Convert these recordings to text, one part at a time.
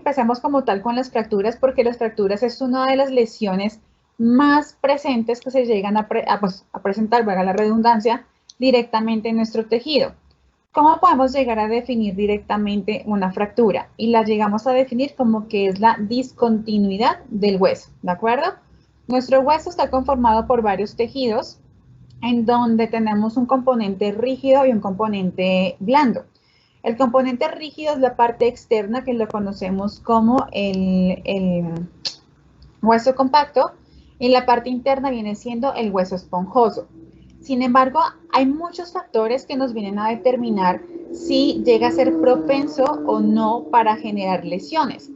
empecemos como tal con las fracturas, porque las fracturas es una de las lesiones más presentes que se llegan a presentar, valga la redundancia, directamente en nuestro tejido. ¿Cómo podemos llegar a definir directamente una fractura? Y la llegamos a definir como que es la discontinuidad del hueso, ¿de acuerdo? Nuestro hueso está conformado por varios tejidos, en donde tenemos un componente rígido y un componente blando. El componente rígido es la parte externa, que lo conocemos como el hueso compacto, y la parte interna viene siendo el hueso esponjoso. Sin embargo, hay muchos factores que nos vienen a determinar si llega a ser propenso o no para generar lesiones.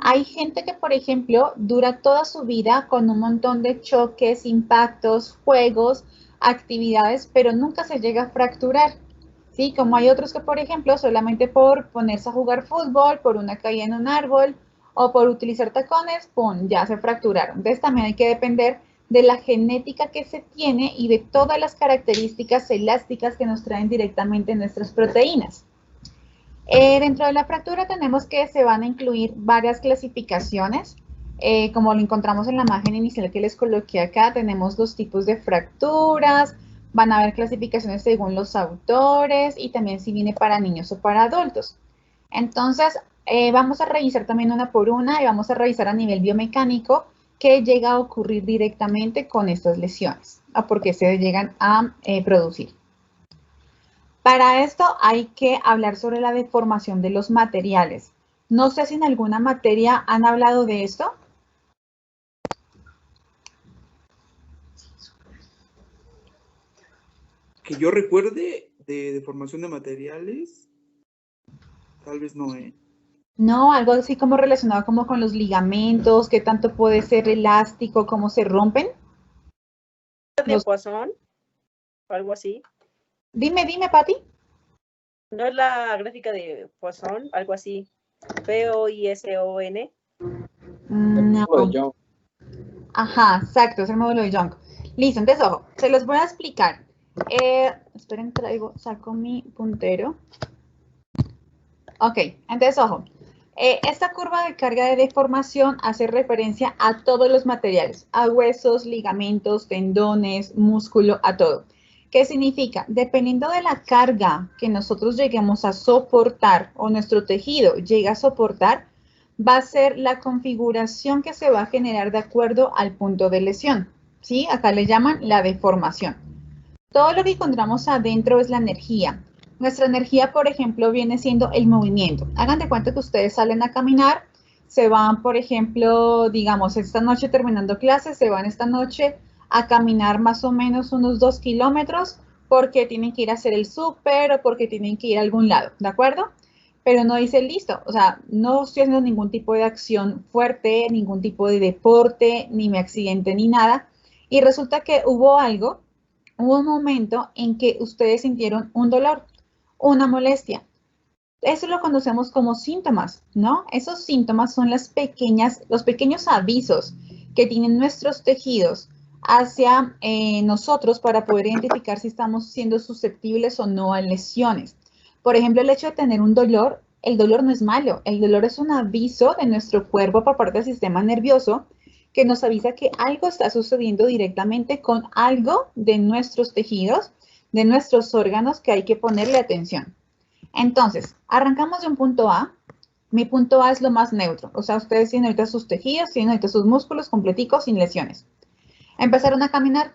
Hay gente que, por ejemplo, dura toda su vida con un montón de choques, impactos, juegos, actividades, pero nunca se llega a fracturar. ¿Sí? Como hay otros que, por ejemplo, solamente por ponerse a jugar fútbol, por una caída en un árbol o por utilizar tacones, ¡pum!, ya se fracturaron. Entonces también hay que depender de la genética que se tiene y de todas las características elásticas que nos traen directamente nuestras proteínas. Dentro de la fractura tenemos que se van a incluir varias clasificaciones. Como lo encontramos en la imagen inicial que les coloqué acá, tenemos dos tipos de fracturas, van a haber clasificaciones según los autores y también si viene para niños o para adultos. Entonces, vamos a revisar también una por una y vamos a revisar a nivel biomecánico qué llega a ocurrir directamente con estas lesiones o por qué se llegan a producir. Para esto hay que hablar sobre la deformación de los materiales. No sé si en alguna materia han hablado de esto. Que yo recuerde de deformación de materiales, tal vez no, ¿eh? No, algo así como relacionado como con los ligamentos, qué tanto puede ser elástico, cómo se rompen. ¿De Poisson? Algo así. Dime, Pati. ¿No es la gráfica de Poisson? Algo así. P-O-I-S-O-N. No. Ajá, exacto, es el módulo de Young. Listo, entonces, ojo, se los voy a explicar. Esperen, saco mi puntero. Ok, entonces, ojo. Esta curva de carga de deformación hace referencia a todos los materiales, a huesos, ligamentos, tendones, músculo, a todo. ¿Qué significa? Dependiendo de la carga que nosotros lleguemos a soportar o nuestro tejido llega a soportar, va a ser la configuración que se va a generar de acuerdo al punto de lesión. ¿Sí? Acá le llaman la deformación. Todo lo que encontramos adentro es la energía. Nuestra energía, por ejemplo, viene siendo el movimiento. Hagan de cuenta que ustedes salen a caminar, se van, por ejemplo, digamos, esta noche terminando clases, se van esta noche a caminar más o menos unos 2 kilómetros porque tienen que ir a hacer el súper o porque tienen que ir a algún lado, ¿de acuerdo? Pero no dice listo, o sea, no estoy haciendo ningún tipo de acción fuerte, ningún tipo de deporte, ni me accidente, ni nada. Y resulta que hubo un momento en que ustedes sintieron un dolor, una molestia. Eso lo conocemos como síntomas, ¿no? Esos síntomas son los pequeños avisos que tienen nuestros tejidos hacia nosotros para poder identificar si estamos siendo susceptibles o no a lesiones. Por ejemplo, el hecho de tener un dolor, el dolor no es malo, el dolor es un aviso de nuestro cuerpo por parte del sistema nervioso que nos avisa que algo está sucediendo directamente con algo de nuestros tejidos, de nuestros órganos que hay que ponerle atención. Entonces, arrancamos de un punto A. Mi punto A es lo más neutro. O sea, ustedes tienen ahorita sus tejidos, tienen ahorita sus músculos completicos, sin lesiones. Empezaron a caminar.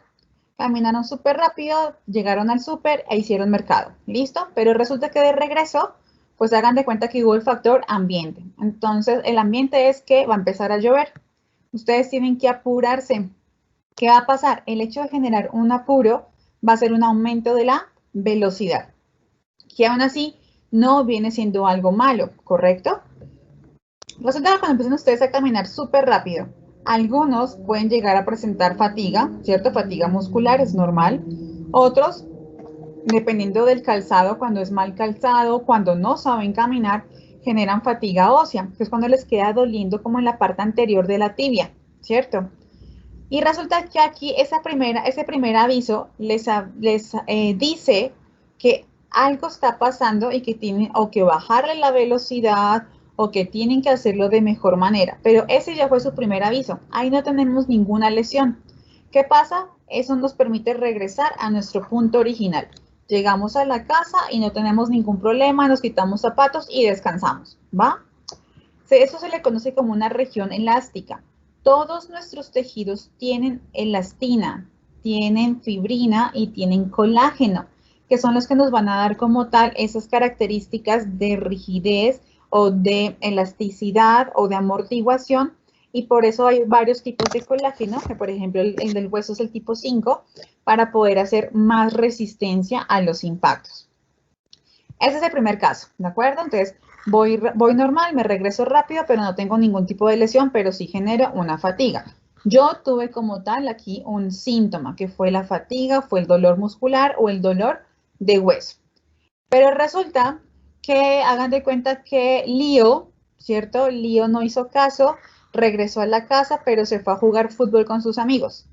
Caminaron súper rápido, llegaron al súper e hicieron mercado. ¿Listo? Pero resulta que de regreso, pues hagan de cuenta que hubo el factor ambiente. Entonces, el ambiente es que va a empezar a llover. Ustedes tienen que apurarse. ¿Qué va a pasar? El hecho de generar un apuro va a ser un aumento de la velocidad, que aún así no viene siendo algo malo, ¿correcto? Resulta que cuando empiezan ustedes a caminar súper rápido, algunos pueden llegar a presentar fatiga, ¿cierto? Fatiga muscular es normal. Otros, dependiendo del calzado, cuando es mal calzado, cuando no saben caminar, generan fatiga ósea, que es cuando les queda doliendo como en la parte anterior de la tibia, ¿cierto? Y resulta que aquí ese primer aviso les dice que algo está pasando y que tienen o que bajarle la velocidad o que tienen que hacerlo de mejor manera. Pero ese ya fue su primer aviso. Ahí no tenemos ninguna lesión. ¿Qué pasa? Eso nos permite regresar a nuestro punto original. Llegamos a la casa y no tenemos ningún problema, nos quitamos zapatos y descansamos, ¿va? Eso se le conoce como una región elástica. Todos nuestros tejidos tienen elastina, tienen fibrina y tienen colágeno, que son los que nos van a dar como tal esas características de rigidez o de elasticidad o de amortiguación, y por eso hay varios tipos de colágeno, que por ejemplo el del hueso es el tipo 5, para poder hacer más resistencia a los impactos. Ese es el primer caso, ¿de acuerdo? Entonces, voy normal, me regreso rápido, pero no tengo ningún tipo de lesión, pero sí genero una fatiga. Yo tuve como tal aquí un síntoma, que fue la fatiga, fue el dolor muscular o el dolor de hueso. Pero resulta que hagan de cuenta que Lío, ¿cierto? Lío no hizo caso, regresó a la casa, pero se fue a jugar fútbol con sus amigos.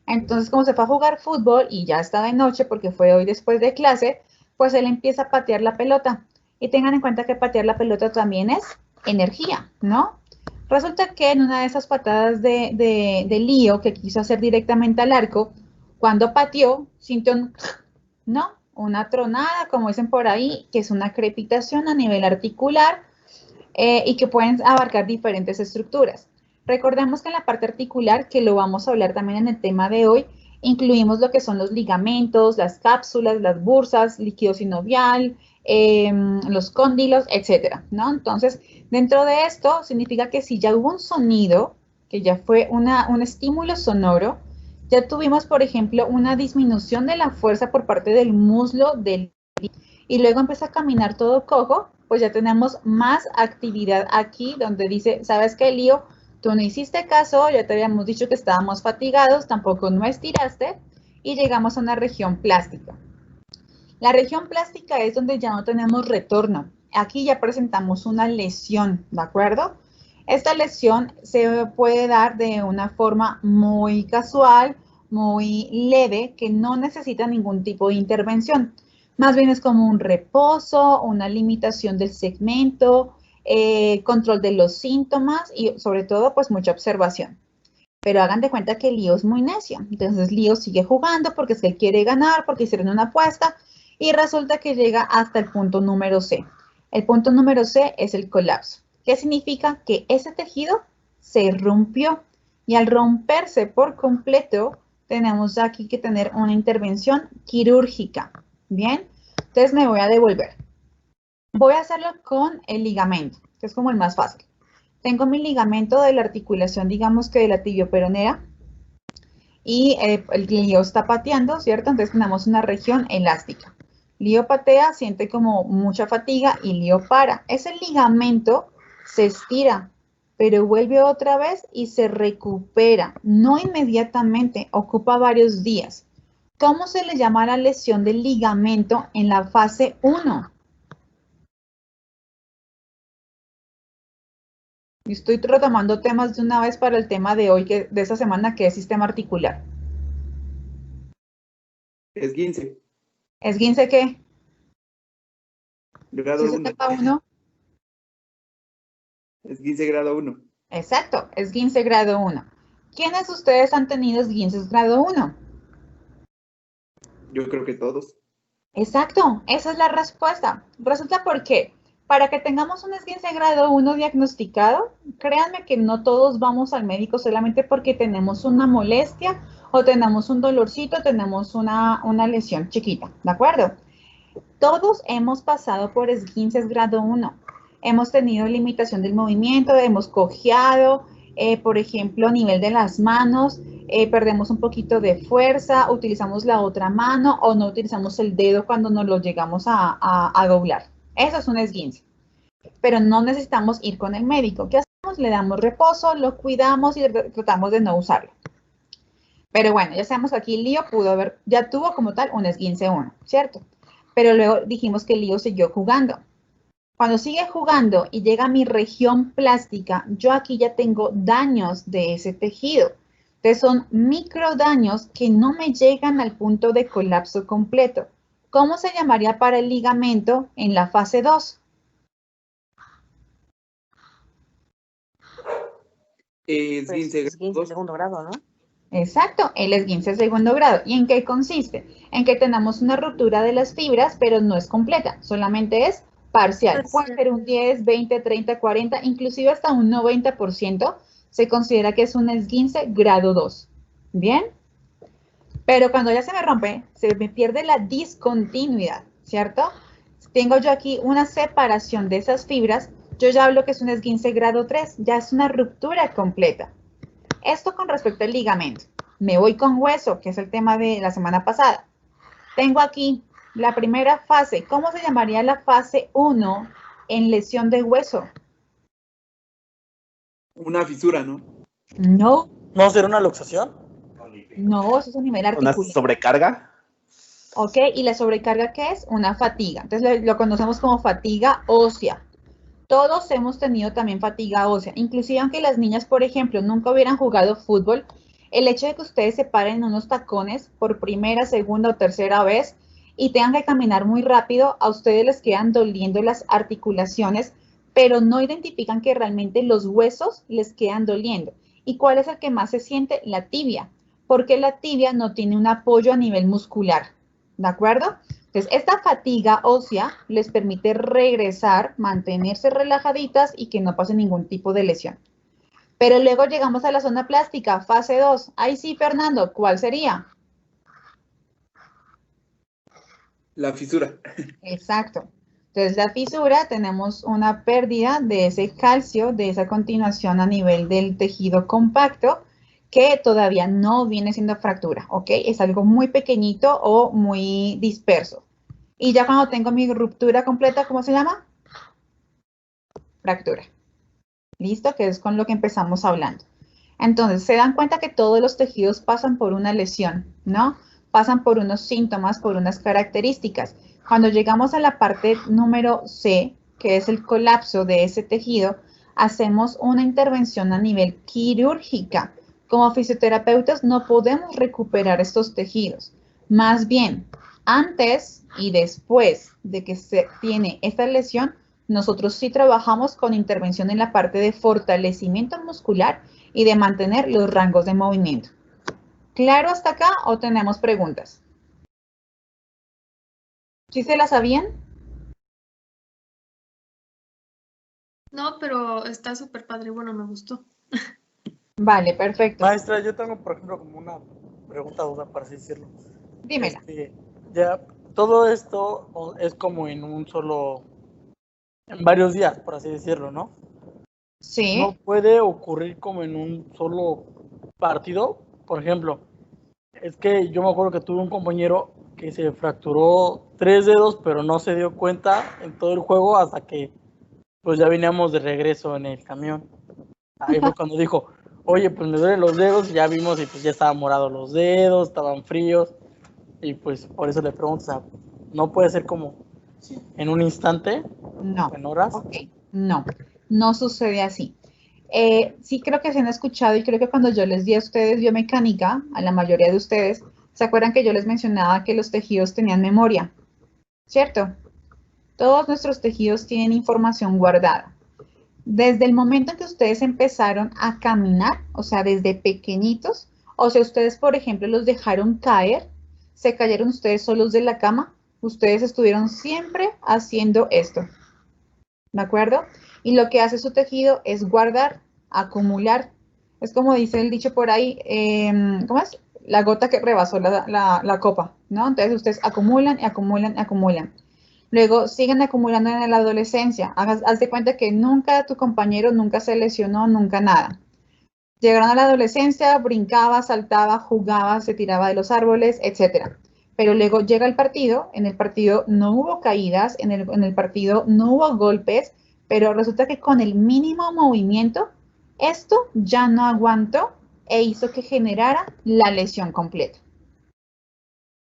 Entonces, como se fue a jugar fútbol y ya estaba de noche porque fue hoy después de clase, pues él empieza a patear la pelota. Y tengan en cuenta que patear la pelota también es energía, ¿no? Resulta que en una de esas patadas de Lío que quiso hacer directamente al arco, cuando pateó, sintió ¿no? Una tronada, como dicen por ahí, que es una crepitación a nivel articular y que pueden abarcar diferentes estructuras. Recordemos que en la parte articular, que lo vamos a hablar también en el tema de hoy, incluimos lo que son los ligamentos, las cápsulas, las bursas, líquido sinovial, los cóndilos, etcétera, ¿no? Entonces, dentro de esto, significa que si ya hubo un sonido, que ya fue un estímulo sonoro, ya tuvimos, por ejemplo, una disminución de la fuerza por parte del muslo del y luego empieza a caminar todo cojo, pues ya tenemos más actividad aquí donde dice, ¿sabes qué, Lío? Tú no hiciste caso, ya te habíamos dicho que estábamos fatigados, tampoco no estiraste y llegamos a una región plástica. La región plástica es donde ya no tenemos retorno. Aquí ya presentamos una lesión, ¿de acuerdo? Esta lesión se puede dar de una forma muy casual, muy leve, que no necesita ningún tipo de intervención. Más bien es como un reposo, una limitación del segmento, control de los síntomas y sobre todo pues mucha observación. Pero hagan de cuenta que Lío es muy necio. Entonces Lío sigue jugando porque es que él quiere ganar, porque hicieron una apuesta y resulta que llega hasta el punto número C. El punto número C es el colapso. ¿Qué significa? Que ese tejido se rompió y al romperse por completo tenemos aquí que tener una intervención quirúrgica. Bien, entonces me voy a devolver. Voy a hacerlo con el ligamento, que es como el más fácil. Tengo mi ligamento de la articulación, digamos que de la tibioperonea, y el Lío está pateando, ¿cierto? Entonces tenemos una región elástica. Lío patea, siente como mucha fatiga y Lío para. Ese ligamento se estira, pero vuelve otra vez y se recupera. No inmediatamente, ocupa varios días. ¿Cómo se le llama la lesión del ligamento en la fase 1? Y estoy retomando temas de una vez para el tema de hoy, de esta semana, que es sistema articular. Esguince. ¿Esguince qué? Grado 1. etapa 1. Esguince grado 1. Exacto, esguince grado 1. ¿Quiénes de ustedes han tenido esguinces grado 1? Yo creo que todos. Exacto, esa es la respuesta. Resulta porque para que tengamos un esguince grado 1 diagnosticado, créanme que no todos vamos al médico solamente porque tenemos una molestia o tenemos un dolorcito, tenemos una lesión chiquita, ¿de acuerdo? Todos hemos pasado por esguinces grado 1. Hemos tenido limitación del movimiento, hemos cojeado, por ejemplo, a nivel de las manos, perdemos un poquito de fuerza, utilizamos la otra mano o no utilizamos el dedo cuando nos lo llegamos a doblar. Eso es un esguince. Pero no necesitamos ir con el médico. ¿Qué hacemos? Le damos reposo, lo cuidamos y tratamos de no usarlo. Pero bueno, ya sabemos que aquí Lío ya tuvo como tal un esguince 1, ¿cierto? Pero luego dijimos que Lío siguió jugando. Cuando sigue jugando y llega a mi región plástica, yo aquí ya tengo daños de ese tejido. Entonces son microdaños que no me llegan al punto de colapso completo. ¿Cómo se llamaría para el ligamento en la fase 2? esguince Pues, grado 2. segundo grado, ¿no? Exacto, el esguince segundo grado. ¿Y en qué consiste? En que tenemos una ruptura de las fibras, pero no es completa, solamente es parcial. Puede ser un 10, 20, 30, 40, inclusive hasta un 90% se considera que es un esguince grado 2. ¿Bien? Pero cuando ya se me rompe, se me pierde la discontinuidad, ¿cierto? Tengo yo aquí una separación de esas fibras, yo ya hablo que es un esguince grado 3, ya es una ruptura completa. Esto con respecto al ligamento. Me voy con hueso, que es el tema de la semana pasada. Tengo aquí la primera fase. ¿Cómo se llamaría la fase 1 en lesión de hueso? Una fisura, ¿no? No. ¿No será una luxación? No, eso es a nivel articular. ¿Una sobrecarga? Ok, ¿y la sobrecarga qué es? Una fatiga. Entonces lo conocemos como fatiga ósea. Todos hemos tenido también fatiga ósea. Inclusive aunque las niñas, por ejemplo, nunca hubieran jugado fútbol, el hecho de que ustedes se paren en unos tacones por primera, segunda o tercera vez y tengan que caminar muy rápido, a ustedes les quedan doliendo las articulaciones, pero no identifican que realmente los huesos les quedan doliendo. ¿Y cuál es el que más se siente? La tibia, porque la tibia no tiene un apoyo a nivel muscular, ¿de acuerdo? Entonces, esta fatiga ósea les permite regresar, mantenerse relajaditas y que no pase ningún tipo de lesión. Pero luego llegamos a la zona plástica, fase 2. Ahí sí, Fernando, ¿cuál sería? La fisura. Exacto. Entonces, la fisura, tenemos una pérdida de ese calcio, de esa continuación a nivel del tejido compacto, que todavía no viene siendo fractura, ¿ok? Es algo muy pequeñito o muy disperso. Y ya cuando tengo mi ruptura completa, ¿cómo se llama? Fractura. ¿Listo? Que es con lo que empezamos hablando. Entonces, se dan cuenta que todos los tejidos pasan por una lesión, ¿no? Pasan por unos síntomas, por unas características. Cuando llegamos a la parte número C, que es el colapso de ese tejido, hacemos una intervención a nivel quirúrgica. Como fisioterapeutas no podemos recuperar estos tejidos. Más bien, antes y después de que se tiene esta lesión, nosotros sí trabajamos con intervención en la parte de fortalecimiento muscular y de mantener los rangos de movimiento. ¿Claro hasta acá o tenemos preguntas? ¿Sí se las sabían? No, pero está súper padre. Bueno, me gustó. Vale, perfecto. Maestra, yo tengo, por ejemplo, como una pregunta, duda, para así decirlo. Dímela. Ya, todo esto es como en varios días, por así decirlo, ¿no? Sí. No puede ocurrir como en un solo partido. Por ejemplo, es que yo me acuerdo que tuve un compañero que se fracturó 3 dedos, pero no se dio cuenta en todo el juego hasta que pues ya veníamos de regreso en el camión. Ahí fue cuando dijo, oye, pues me duelen los dedos, y ya vimos y pues ya estaban morados los dedos, estaban fríos, y pues por eso le pregunto, o sea, ¿no puede ser como en un instante? No. ¿En horas? Ok. No, no sucede así. Sí creo que se han escuchado y creo que cuando yo les di a ustedes biomecánica, a la mayoría de ustedes, ¿se acuerdan que yo les mencionaba que los tejidos tenían memoria? ¿Cierto? Todos nuestros tejidos tienen información guardada. Desde el momento en que ustedes empezaron a caminar, o sea, desde pequeñitos, o si ustedes, por ejemplo, los dejaron caer, se cayeron ustedes solos de la cama, ustedes estuvieron siempre haciendo esto. ¿De acuerdo? Y lo que hace su tejido es guardar, acumular. Es como dice el dicho por ahí, ¿cómo es? La gota que rebasó la copa, ¿no? Entonces ustedes acumulan y acumulan y acumulan. Luego siguen acumulando en la adolescencia. Haz de cuenta que nunca tu compañero nunca se lesionó, nunca nada. Llegaron a la adolescencia, brincaba, saltaba, jugaba, se tiraba de los árboles, etc. Pero luego llega el partido, en el partido no hubo caídas, en el partido no hubo golpes, pero resulta que con el mínimo movimiento, esto ya no aguantó e hizo que generara la lesión completa.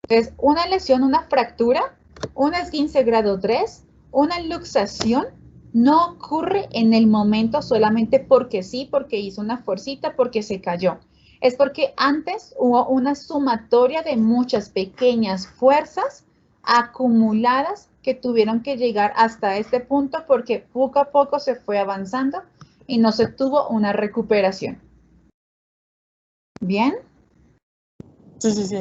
Entonces, una lesión, una fractura, un esguince grado 3, una luxación, no ocurre en el momento solamente porque sí, porque hizo una fuercita, porque se cayó. Es porque antes hubo una sumatoria de muchas pequeñas fuerzas acumuladas que tuvieron que llegar hasta este punto porque poco a poco se fue avanzando y no se tuvo una recuperación. ¿Bien? Sí.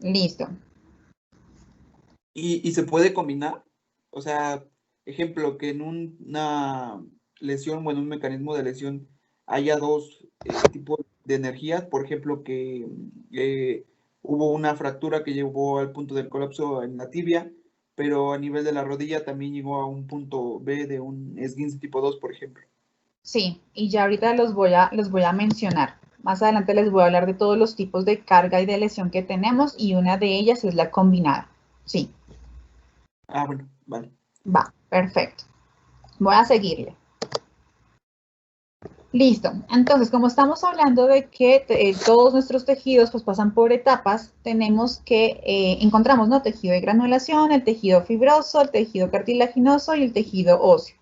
Listo. ¿Y se puede combinar? O sea, ejemplo, que en una lesión o en un mecanismo de lesión haya dos tipos de energías, por ejemplo, que hubo una fractura que llevó al punto del colapso en la tibia, pero a nivel de la rodilla también llegó a un punto B de un esguince tipo 2, por ejemplo. Sí, y ya ahorita los voy a mencionar. Más adelante les voy a hablar de todos los tipos de carga y de lesión que tenemos y una de ellas es la combinada. Sí. Ah, bueno, vale. Va, perfecto. Voy a seguirle. Listo. Entonces, como estamos hablando de que todos nuestros tejidos pues pasan por etapas, tenemos que encontramos, ¿no? Tejido de granulación, el tejido fibroso, el tejido cartilaginoso y el tejido óseo.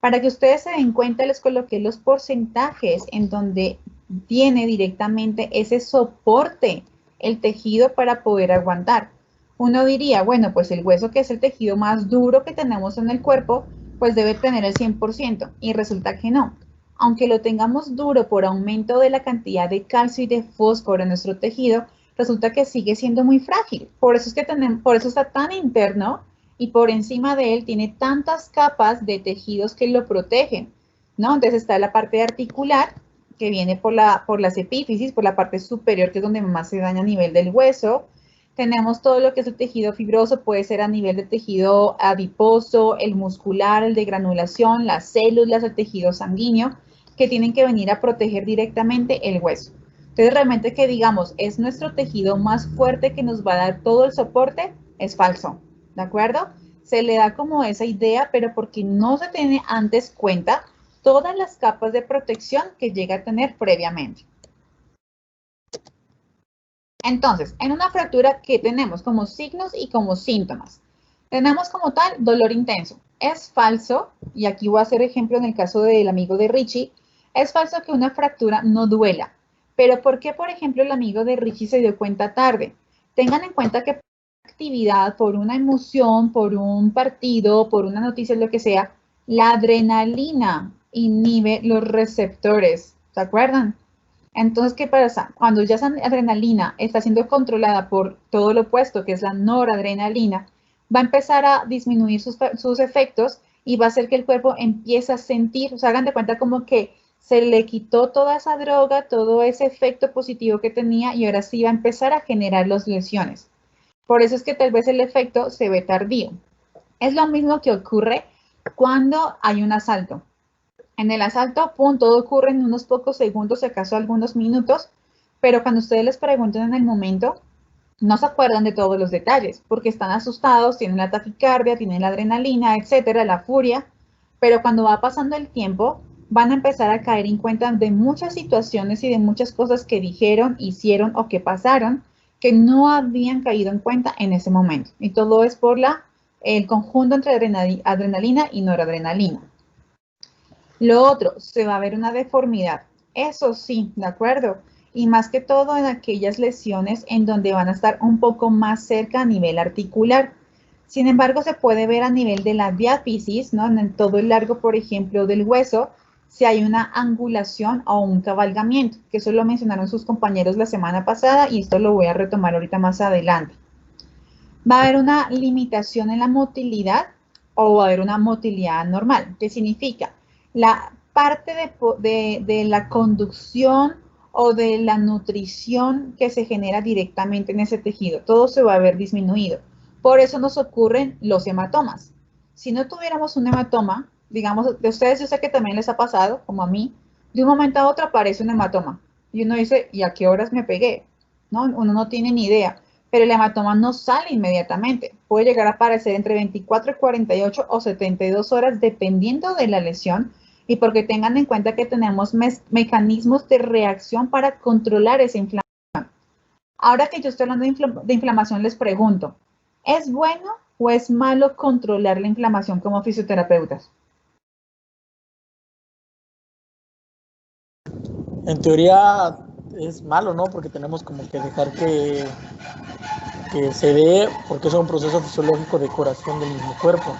Para que ustedes se den cuenta, les coloqué los porcentajes en donde tiene directamente ese soporte el tejido para poder aguantar. Uno diría, bueno, pues el hueso, que es el tejido más duro que tenemos en el cuerpo, pues debe tener el 100%, y resulta que no. Aunque lo tengamos duro por aumento de la cantidad de calcio y de fósforo en nuestro tejido, resulta que sigue siendo muy frágil. Por eso es que por eso está tan interno, y por encima de él tiene tantas capas de tejidos que lo protegen, ¿no? Entonces está la parte articular, que viene por las epífisis, por la parte superior, que es donde más se daña a nivel del hueso. Tenemos todo lo que es el tejido fibroso, puede ser a nivel de tejido adiposo, el muscular, el de granulación, las células, el tejido sanguíneo, que tienen que venir a proteger directamente el hueso. Entonces, realmente que digamos, es nuestro tejido más fuerte que nos va a dar todo el soporte, es falso, ¿de acuerdo? Se le da como esa idea, pero porque no se tiene antes cuenta todas las capas de protección que llega a tener previamente. Entonces, en una fractura, ¿qué tenemos como signos y como síntomas? Tenemos como tal dolor intenso. Es falso, y aquí voy a hacer ejemplo en el caso del amigo de Richie, es falso que una fractura no duela. Pero ¿por qué, por ejemplo, el amigo de Richie se dio cuenta tarde? Tengan en cuenta que por una actividad, por una emoción, por un partido, por una noticia, lo que sea, la adrenalina inhibe los receptores, ¿se acuerdan? Entonces, ¿qué pasa? Cuando ya esa adrenalina está siendo controlada por todo lo opuesto, que es la noradrenalina, va a empezar a disminuir sus efectos y va a hacer que el cuerpo empiece a sentir, o sea, hagan de cuenta como que se le quitó toda esa droga, todo ese efecto positivo que tenía, y ahora sí va a empezar a generar las lesiones. Por eso es que tal vez el efecto se ve tardío. Es lo mismo que ocurre cuando hay un asalto. En el asalto, pum, todo ocurre en unos pocos segundos, si acaso algunos minutos, pero cuando ustedes les pregunten en el momento, no se acuerdan de todos los detalles, porque están asustados, tienen la taquicardia, tienen la adrenalina, etcétera, la furia, pero cuando va pasando el tiempo, van a empezar a caer en cuenta de muchas situaciones y de muchas cosas que dijeron, hicieron o que pasaron, que no habían caído en cuenta en ese momento. Y todo es por el conjunto entre adrenalina y noradrenalina. Lo otro, se va a ver una deformidad. Eso sí, ¿de acuerdo? Y más que todo en aquellas lesiones en donde van a estar un poco más cerca a nivel articular. Sin embargo, se puede ver a nivel de la diáfisis, ¿no? En todo el largo, por ejemplo, del hueso, si hay una angulación o un cabalgamiento, que eso lo mencionaron sus compañeros la semana pasada y esto lo voy a retomar ahorita más adelante. Va a haber una limitación en la motilidad o va a haber una motilidad normal. ¿Qué significa? La parte de la conducción o de la nutrición que se genera directamente en ese tejido, todo se va a ver disminuido. Por eso nos ocurren los hematomas. Si no tuviéramos un hematoma, digamos, de ustedes yo sé que también les ha pasado, como a mí, de un momento a otro aparece un hematoma. Y uno dice, ¿y a qué horas me pegué? ¿No? Uno no tiene ni idea. Pero el hematoma no sale inmediatamente. Puede llegar a aparecer entre 24 y 48 o 72 horas dependiendo de la lesión, y porque tengan en cuenta que tenemos mecanismos de reacción para controlar esa inflamación. Ahora que yo estoy hablando de inflamación, les pregunto, ¿es bueno o es malo controlar la inflamación como fisioterapeutas? En teoría es malo, ¿no? Porque tenemos como que dejar que se dé, porque es un proceso fisiológico de curación del mismo cuerpo.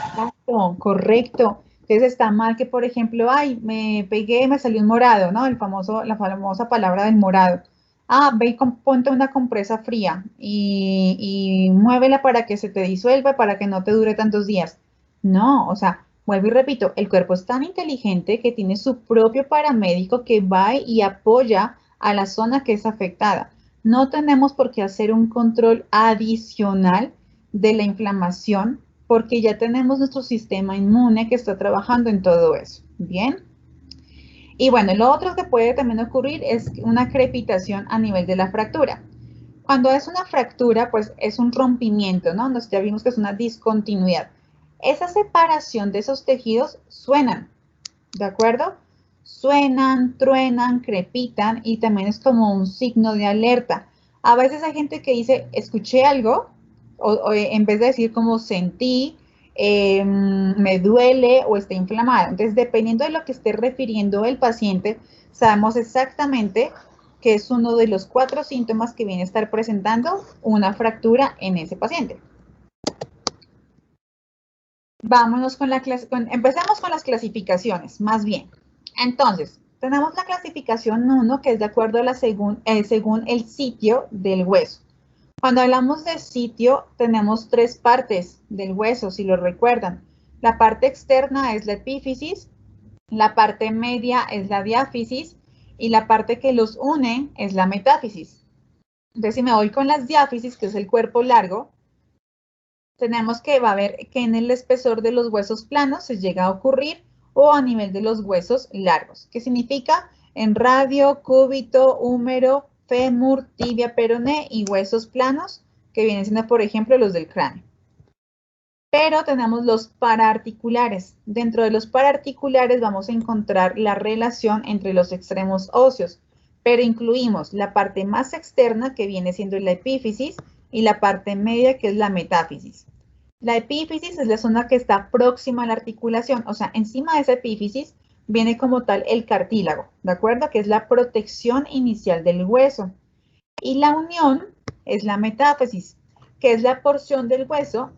Exacto, correcto. Entonces está mal que, por ejemplo, ay, me pegué, me salió un morado, ¿no? La famosa palabra del morado. Ah, ve y ponte una compresa fría y muévela para que se te disuelva, para que no te dure tantos días. No, o sea, vuelvo y repito, el cuerpo es tan inteligente que tiene su propio paramédico que va y apoya a la zona que es afectada. No tenemos por qué hacer un control adicional de la inflamación porque ya tenemos nuestro sistema inmune que está trabajando en todo eso. Bien. Y bueno, lo otro que puede también ocurrir es una crepitación a nivel de la fractura. Cuando es una fractura, pues es un rompimiento, ¿no? Ya vimos que es una discontinuidad. Esa separación de esos tejidos suenan, ¿de acuerdo? Suenan, truenan, crepitan y también es como un signo de alerta. A veces hay gente que dice, escuché algo, o en vez de decir como sentí, me duele o está inflamado. Entonces, dependiendo de lo que esté refiriendo el paciente, sabemos exactamente que es uno de los 4 síntomas que viene a estar presentando una fractura en ese paciente. Vámonos con empecemos con las clasificaciones, más bien. Entonces, tenemos la clasificación 1, que es de acuerdo a según el sitio del hueso. Cuando hablamos de sitio, tenemos 3 partes del hueso, si lo recuerdan. La parte externa es la epífisis, la parte media es la diáfisis y la parte que los une es la metáfisis. Entonces, si me voy con las diáfisis, que es el cuerpo largo, tenemos que va a ver que en el espesor de los huesos planos se llega a ocurrir o a nivel de los huesos largos. ¿Qué significa? En radio, cúbito, húmero, fémur, tibia, peroné y huesos planos, que vienen siendo, por ejemplo, los del cráneo. Pero tenemos los paraarticulares. Dentro de los paraarticulares vamos a encontrar la relación entre los extremos óseos, pero incluimos la parte más externa, que viene siendo la epífisis, y la parte media, que es la metáfisis. La epífisis es la zona que está próxima a la articulación, o sea, encima de esa epífisis viene como tal el cartílago, ¿de acuerdo? Que es la protección inicial del hueso. Y la unión es la metáfisis, que es la porción del hueso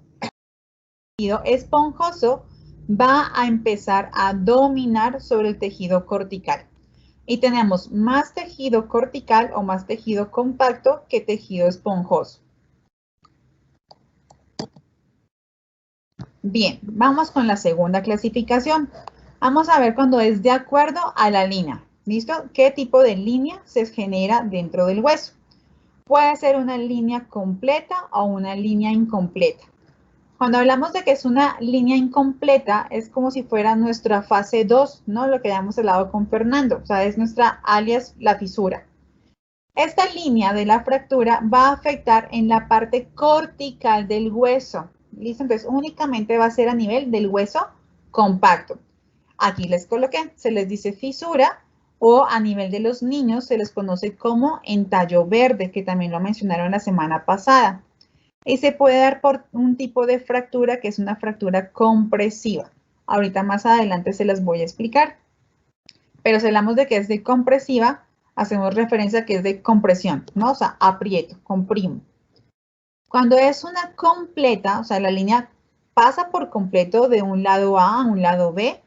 esponjoso va a empezar a dominar sobre el tejido cortical. Y tenemos más tejido cortical o más tejido compacto que tejido esponjoso. Bien, vamos con la segunda clasificación. Vamos a ver cuando es de acuerdo a la línea. ¿Listo? ¿Qué tipo de línea se genera dentro del hueso? Puede ser una línea completa o una línea incompleta. Cuando hablamos de que es una línea incompleta, es como si fuera nuestra fase 2, ¿no? Lo que habíamos hablado con Fernando, o sea, es nuestra alias la fisura. Esta línea de la fractura va a afectar en la parte cortical del hueso. ¿Listo? Entonces, únicamente va a ser a nivel del hueso compacto. Aquí les coloqué, se les dice fisura o a nivel de los niños se les conoce como entallo verde, que también lo mencionaron la semana pasada. Y se puede dar por un tipo de fractura que es una fractura compresiva. Ahorita más adelante se las voy a explicar. Pero si hablamos de que es de compresiva, hacemos referencia a que es de compresión, ¿no? O sea, aprieto, comprimo. Cuando es una completa, o sea, la línea pasa por completo de un lado A a un lado B,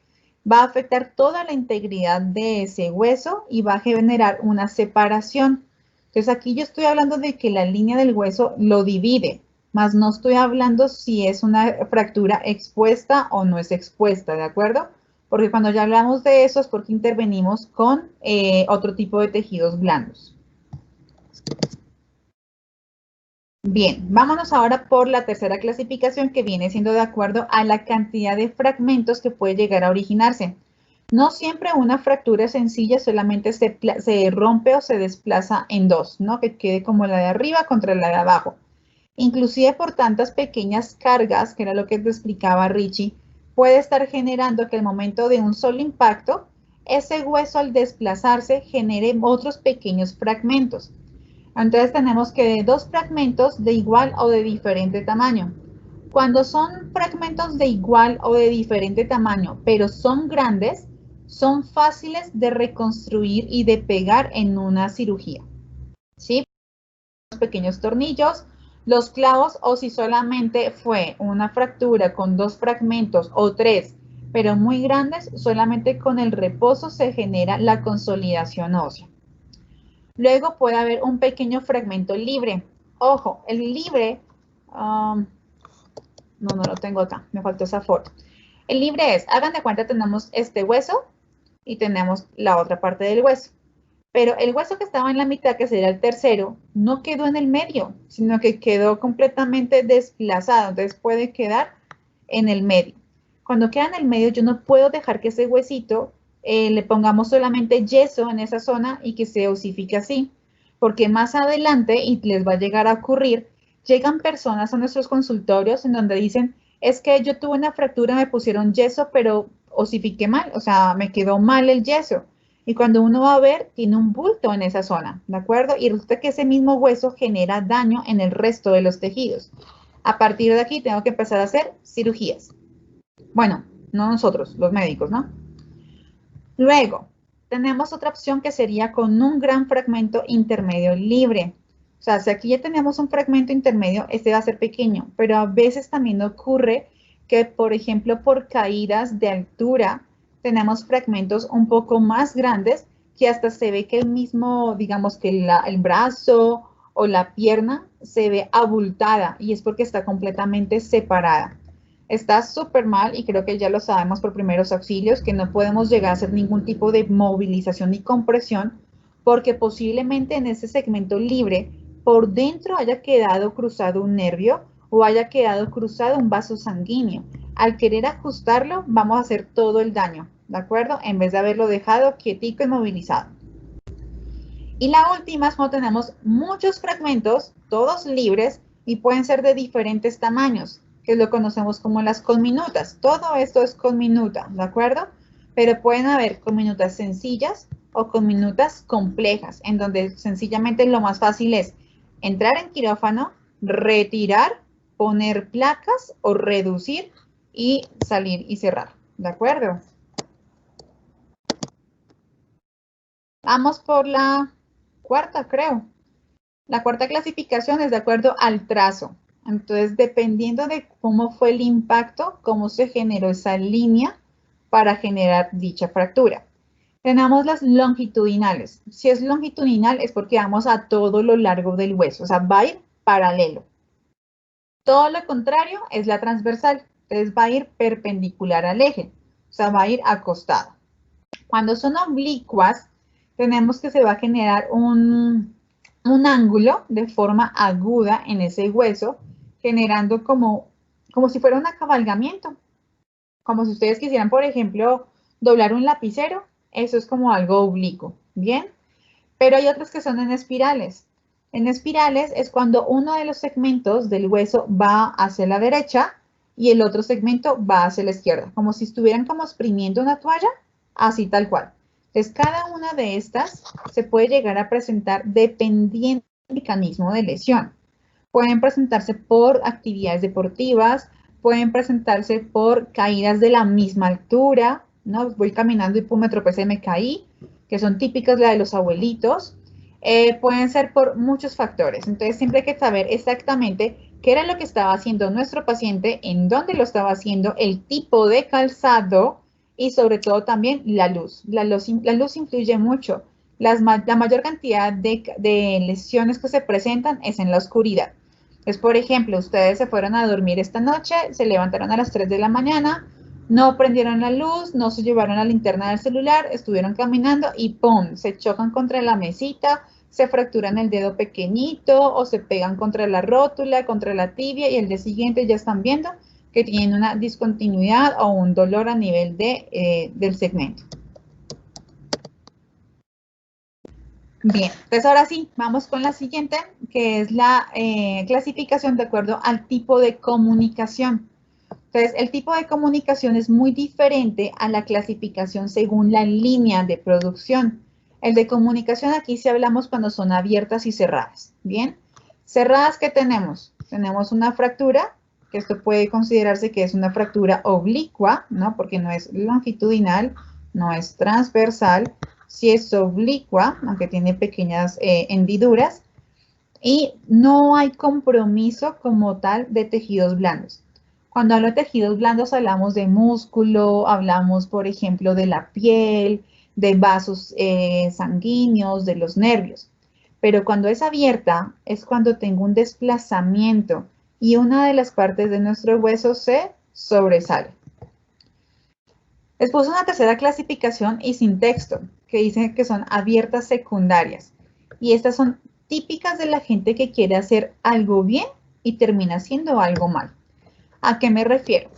va a afectar toda la integridad de ese hueso y va a generar una separación. Entonces aquí yo estoy hablando de que la línea del hueso lo divide, más no estoy hablando si es una fractura expuesta o no es expuesta, ¿de acuerdo? Porque cuando ya hablamos de eso es porque intervenimos con otro tipo de tejidos blandos. Bien, vámonos ahora por la tercera clasificación, que viene siendo de acuerdo a la cantidad de fragmentos que puede llegar a originarse. No siempre una fractura sencilla solamente se rompe o se desplaza en dos, ¿no? Que quede como la de arriba contra la de abajo. Inclusive por tantas pequeñas cargas, que era lo que te explicaba Richie, puede estar generando que al momento de un solo impacto, ese hueso al desplazarse genere otros pequeños fragmentos. Entonces tenemos que de 2 fragmentos de igual o de diferente tamaño. Cuando son fragmentos de igual o de diferente tamaño, pero son grandes, son fáciles de reconstruir y de pegar en una cirugía. ¿Sí? Los pequeños tornillos, los clavos, o si solamente fue una fractura con 2 fragmentos o 3, pero muy grandes, solamente con el reposo se genera la consolidación ósea. Luego puede haber un pequeño fragmento libre. Ojo, el libre, no lo tengo acá, me faltó esa foto. El libre es, hagan de cuenta, tenemos este hueso y tenemos la otra parte del hueso. Pero el hueso que estaba en la mitad, que sería el tercero, no quedó en el medio, sino que quedó completamente desplazado. Entonces puede quedar en el medio. Cuando queda en el medio, yo no puedo dejar que ese huesito le pongamos solamente yeso en esa zona y que se osifique así. Porque más adelante, y les va a llegar a ocurrir, llegan personas a nuestros consultorios en donde dicen, es que yo tuve una fractura, me pusieron yeso, pero osifiqué mal, o sea, me quedó mal el yeso. Y cuando uno va a ver, tiene un bulto en esa zona, ¿de acuerdo? Y resulta que ese mismo hueso genera daño en el resto de los tejidos. A partir de aquí tengo que empezar a hacer cirugías. Bueno, no nosotros, los médicos, ¿no? Luego, tenemos otra opción que sería con un gran fragmento intermedio libre. O sea, si aquí ya tenemos un fragmento intermedio, este va a ser pequeño, pero a veces también ocurre que, por ejemplo, por caídas de altura, tenemos fragmentos un poco más grandes que hasta se ve que el mismo, digamos que el brazo o la pierna se ve abultada y es porque está completamente separada. Está súper mal y creo que ya lo sabemos por primeros auxilios que no podemos llegar a hacer ningún tipo de movilización ni compresión porque posiblemente en ese segmento libre por dentro haya quedado cruzado un nervio o haya quedado cruzado un vaso sanguíneo. Al querer ajustarlo vamos a hacer todo el daño, ¿de acuerdo? En vez de haberlo dejado quietico y movilizado. Y la última es cuando tenemos muchos fragmentos, todos libres y pueden ser de diferentes tamaños, que lo conocemos como las conminutas. Todo esto es conminuta, ¿de acuerdo? Pero pueden haber conminutas sencillas o conminutas complejas, en donde sencillamente lo más fácil es entrar en quirófano, retirar, poner placas o reducir y salir y cerrar, ¿de acuerdo? Vamos por la cuarta, creo. La cuarta clasificación es de acuerdo al trazo. Entonces, dependiendo de cómo fue el impacto, cómo se generó esa línea para generar dicha fractura. Tenemos las longitudinales. Si es longitudinal es porque vamos a todo lo largo del hueso, o sea, va a ir paralelo. Todo lo contrario es la transversal, entonces va a ir perpendicular al eje, o sea, va a ir acostado. Cuando son oblicuas, tenemos que se va a generar un ángulo de forma aguda en ese hueso, generando como si fuera un acabalgamiento. Como si ustedes quisieran, por ejemplo, doblar un lapicero, eso es como algo oblicuo, ¿bien? Pero hay otras que son en espirales. En espirales es cuando uno de los segmentos del hueso va hacia la derecha y el otro segmento va hacia la izquierda, como si estuvieran como exprimiendo una toalla, así tal cual. Entonces, cada una de estas se puede llegar a presentar dependiendo del mecanismo de lesión. Pueden presentarse por actividades deportivas, pueden presentarse por caídas de la misma altura, ¿no? Voy caminando y pum, me tropecé y me caí, que son típicas la de los abuelitos. Pueden ser por muchos factores. Entonces, siempre hay que saber exactamente qué era lo que estaba haciendo nuestro paciente, en dónde lo estaba haciendo, el tipo de calzado, y sobre todo también la luz. La luz influye mucho. La mayor cantidad de lesiones que se presentan es en la oscuridad. Pues, por ejemplo, ustedes se fueron a dormir esta noche, se levantaron a las 3 de la mañana, no prendieron la luz, no se llevaron la linterna del celular, estuvieron caminando y ¡pum! Se chocan contra la mesita, se fracturan el dedo pequeñito o se pegan contra la rótula, contra la tibia y el día siguiente ya están viendo que tienen una discontinuidad o un dolor a nivel del segmento. Bien, entonces ahora sí, vamos con la siguiente, que es la clasificación de acuerdo al tipo de comunicación. Entonces, el tipo de comunicación es muy diferente a la clasificación según la línea de producción. El de comunicación aquí sí hablamos cuando son abiertas y cerradas. Bien, cerradas, ¿qué tenemos? Tenemos una fractura, que esto puede considerarse que es una fractura oblicua, ¿no? Porque no es longitudinal, no es transversal, sí es oblicua, aunque tiene pequeñas hendiduras, y no hay compromiso como tal de tejidos blandos. Cuando hablo de tejidos blandos hablamos de músculo, hablamos, por ejemplo, de la piel, de vasos sanguíneos, de los nervios. Pero cuando es abierta es cuando tengo un desplazamiento y una de las partes de nuestro hueso se sobresale. Les puse una tercera clasificación y sin texto, que dicen que son abiertas secundarias. Y estas son típicas de la gente que quiere hacer algo bien y termina haciendo algo mal. ¿A qué me refiero?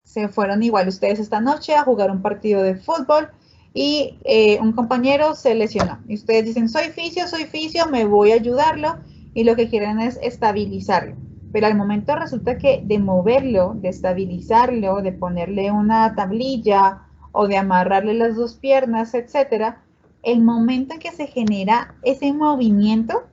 Se fueron igual ustedes esta noche a jugar un partido de fútbol y un compañero se lesionó. Y ustedes dicen, soy fisio, me voy a ayudarlo. Y lo que quieren es estabilizarlo. Pero al momento resulta que de moverlo, de estabilizarlo, de ponerle una tablilla o de amarrarle las dos piernas, etcétera, el momento en que se genera ese movimiento,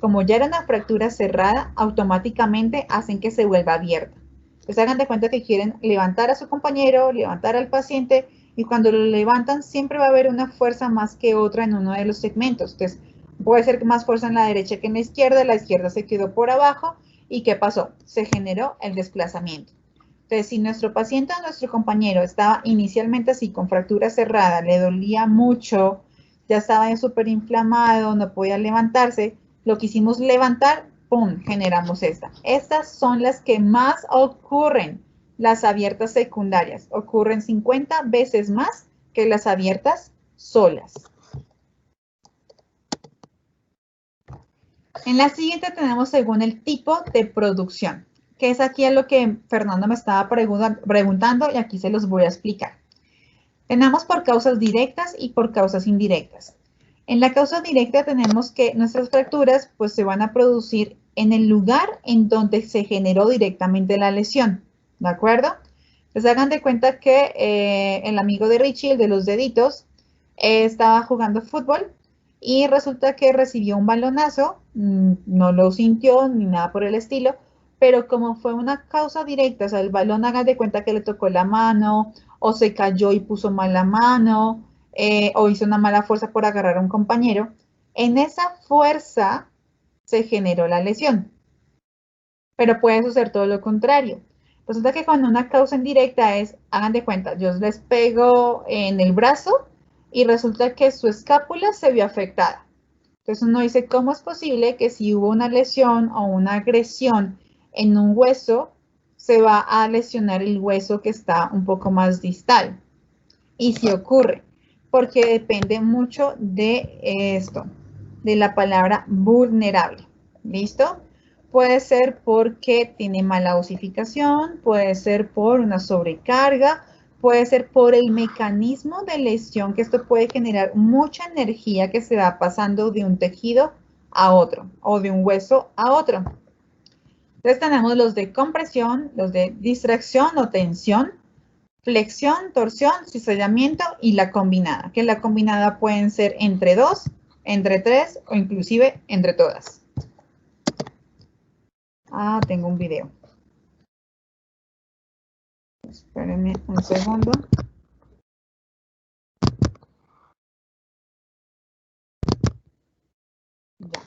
como ya era una fractura cerrada, automáticamente hacen que se vuelva abierta. Entonces hagan de cuenta que quieren levantar a su compañero, levantar al paciente, y cuando lo levantan siempre va a haber una fuerza más que otra en uno de los segmentos. Entonces puede ser más fuerza en la derecha que en la izquierda se quedó por abajo, ¿y qué pasó? Se generó el desplazamiento. Entonces, si nuestro paciente o nuestro compañero estaba inicialmente así con fractura cerrada, le dolía mucho, ya estaba súper inflamado, no podía levantarse, lo quisimos levantar, ¡pum!, generamos esta. Estas son las que más ocurren, las abiertas secundarias. Ocurren 50 veces más que las abiertas solas. En la siguiente tenemos según el tipo de producción, que es aquí a lo que Fernando me estaba preguntando y aquí se los voy a explicar. Tenemos por causas directas y por causas indirectas. En la causa directa tenemos que nuestras fracturas pues se van a producir en el lugar en donde se generó directamente la lesión, ¿de acuerdo? Pues hagan de cuenta que el amigo de Richie, el de los deditos, estaba jugando fútbol y resulta que recibió un balonazo, no lo sintió ni nada por el estilo, pero como fue una causa directa, o sea, el balón hagan de cuenta que le tocó la mano, o se cayó y puso mal la mano, o hizo una mala fuerza por agarrar a un compañero, en esa fuerza se generó la lesión. Pero puede suceder todo lo contrario. Resulta que cuando una causa indirecta es, hagan de cuenta, yo les pego en el brazo y resulta que su escápula se vio afectada. Entonces uno dice, ¿cómo es posible que si hubo una lesión o una agresión en un hueso, se va a lesionar el hueso que está un poco más distal? Y si ocurre, porque depende mucho de esto, de la palabra vulnerable. ¿Listo? Puede ser porque tiene mala osificación, puede ser por una sobrecarga, puede ser por el mecanismo de lesión, que esto puede generar mucha energía que se va pasando de un tejido a otro o de un hueso a otro. Entonces tenemos los de compresión, los de distracción o tensión, flexión, torsión, cizallamiento y la combinada, que la combinada pueden ser entre dos, entre tres o inclusive entre todas. Ah, tengo un video. Espérenme un segundo. Ya.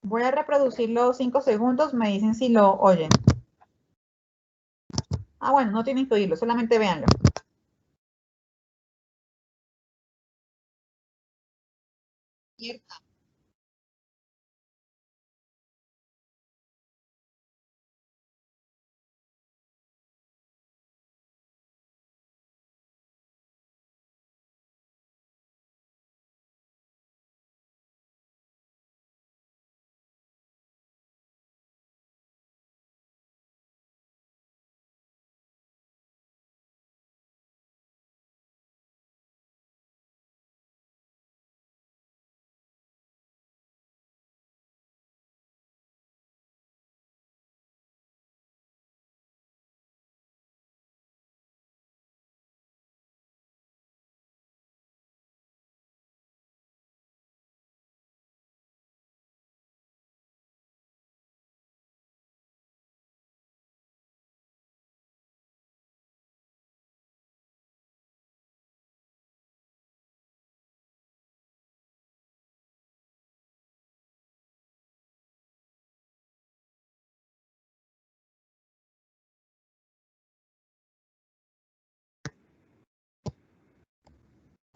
Voy a reproducir los 5 segundos, me dicen si lo oyen. Ah, bueno, no tienen que oírlo, solamente véanlo.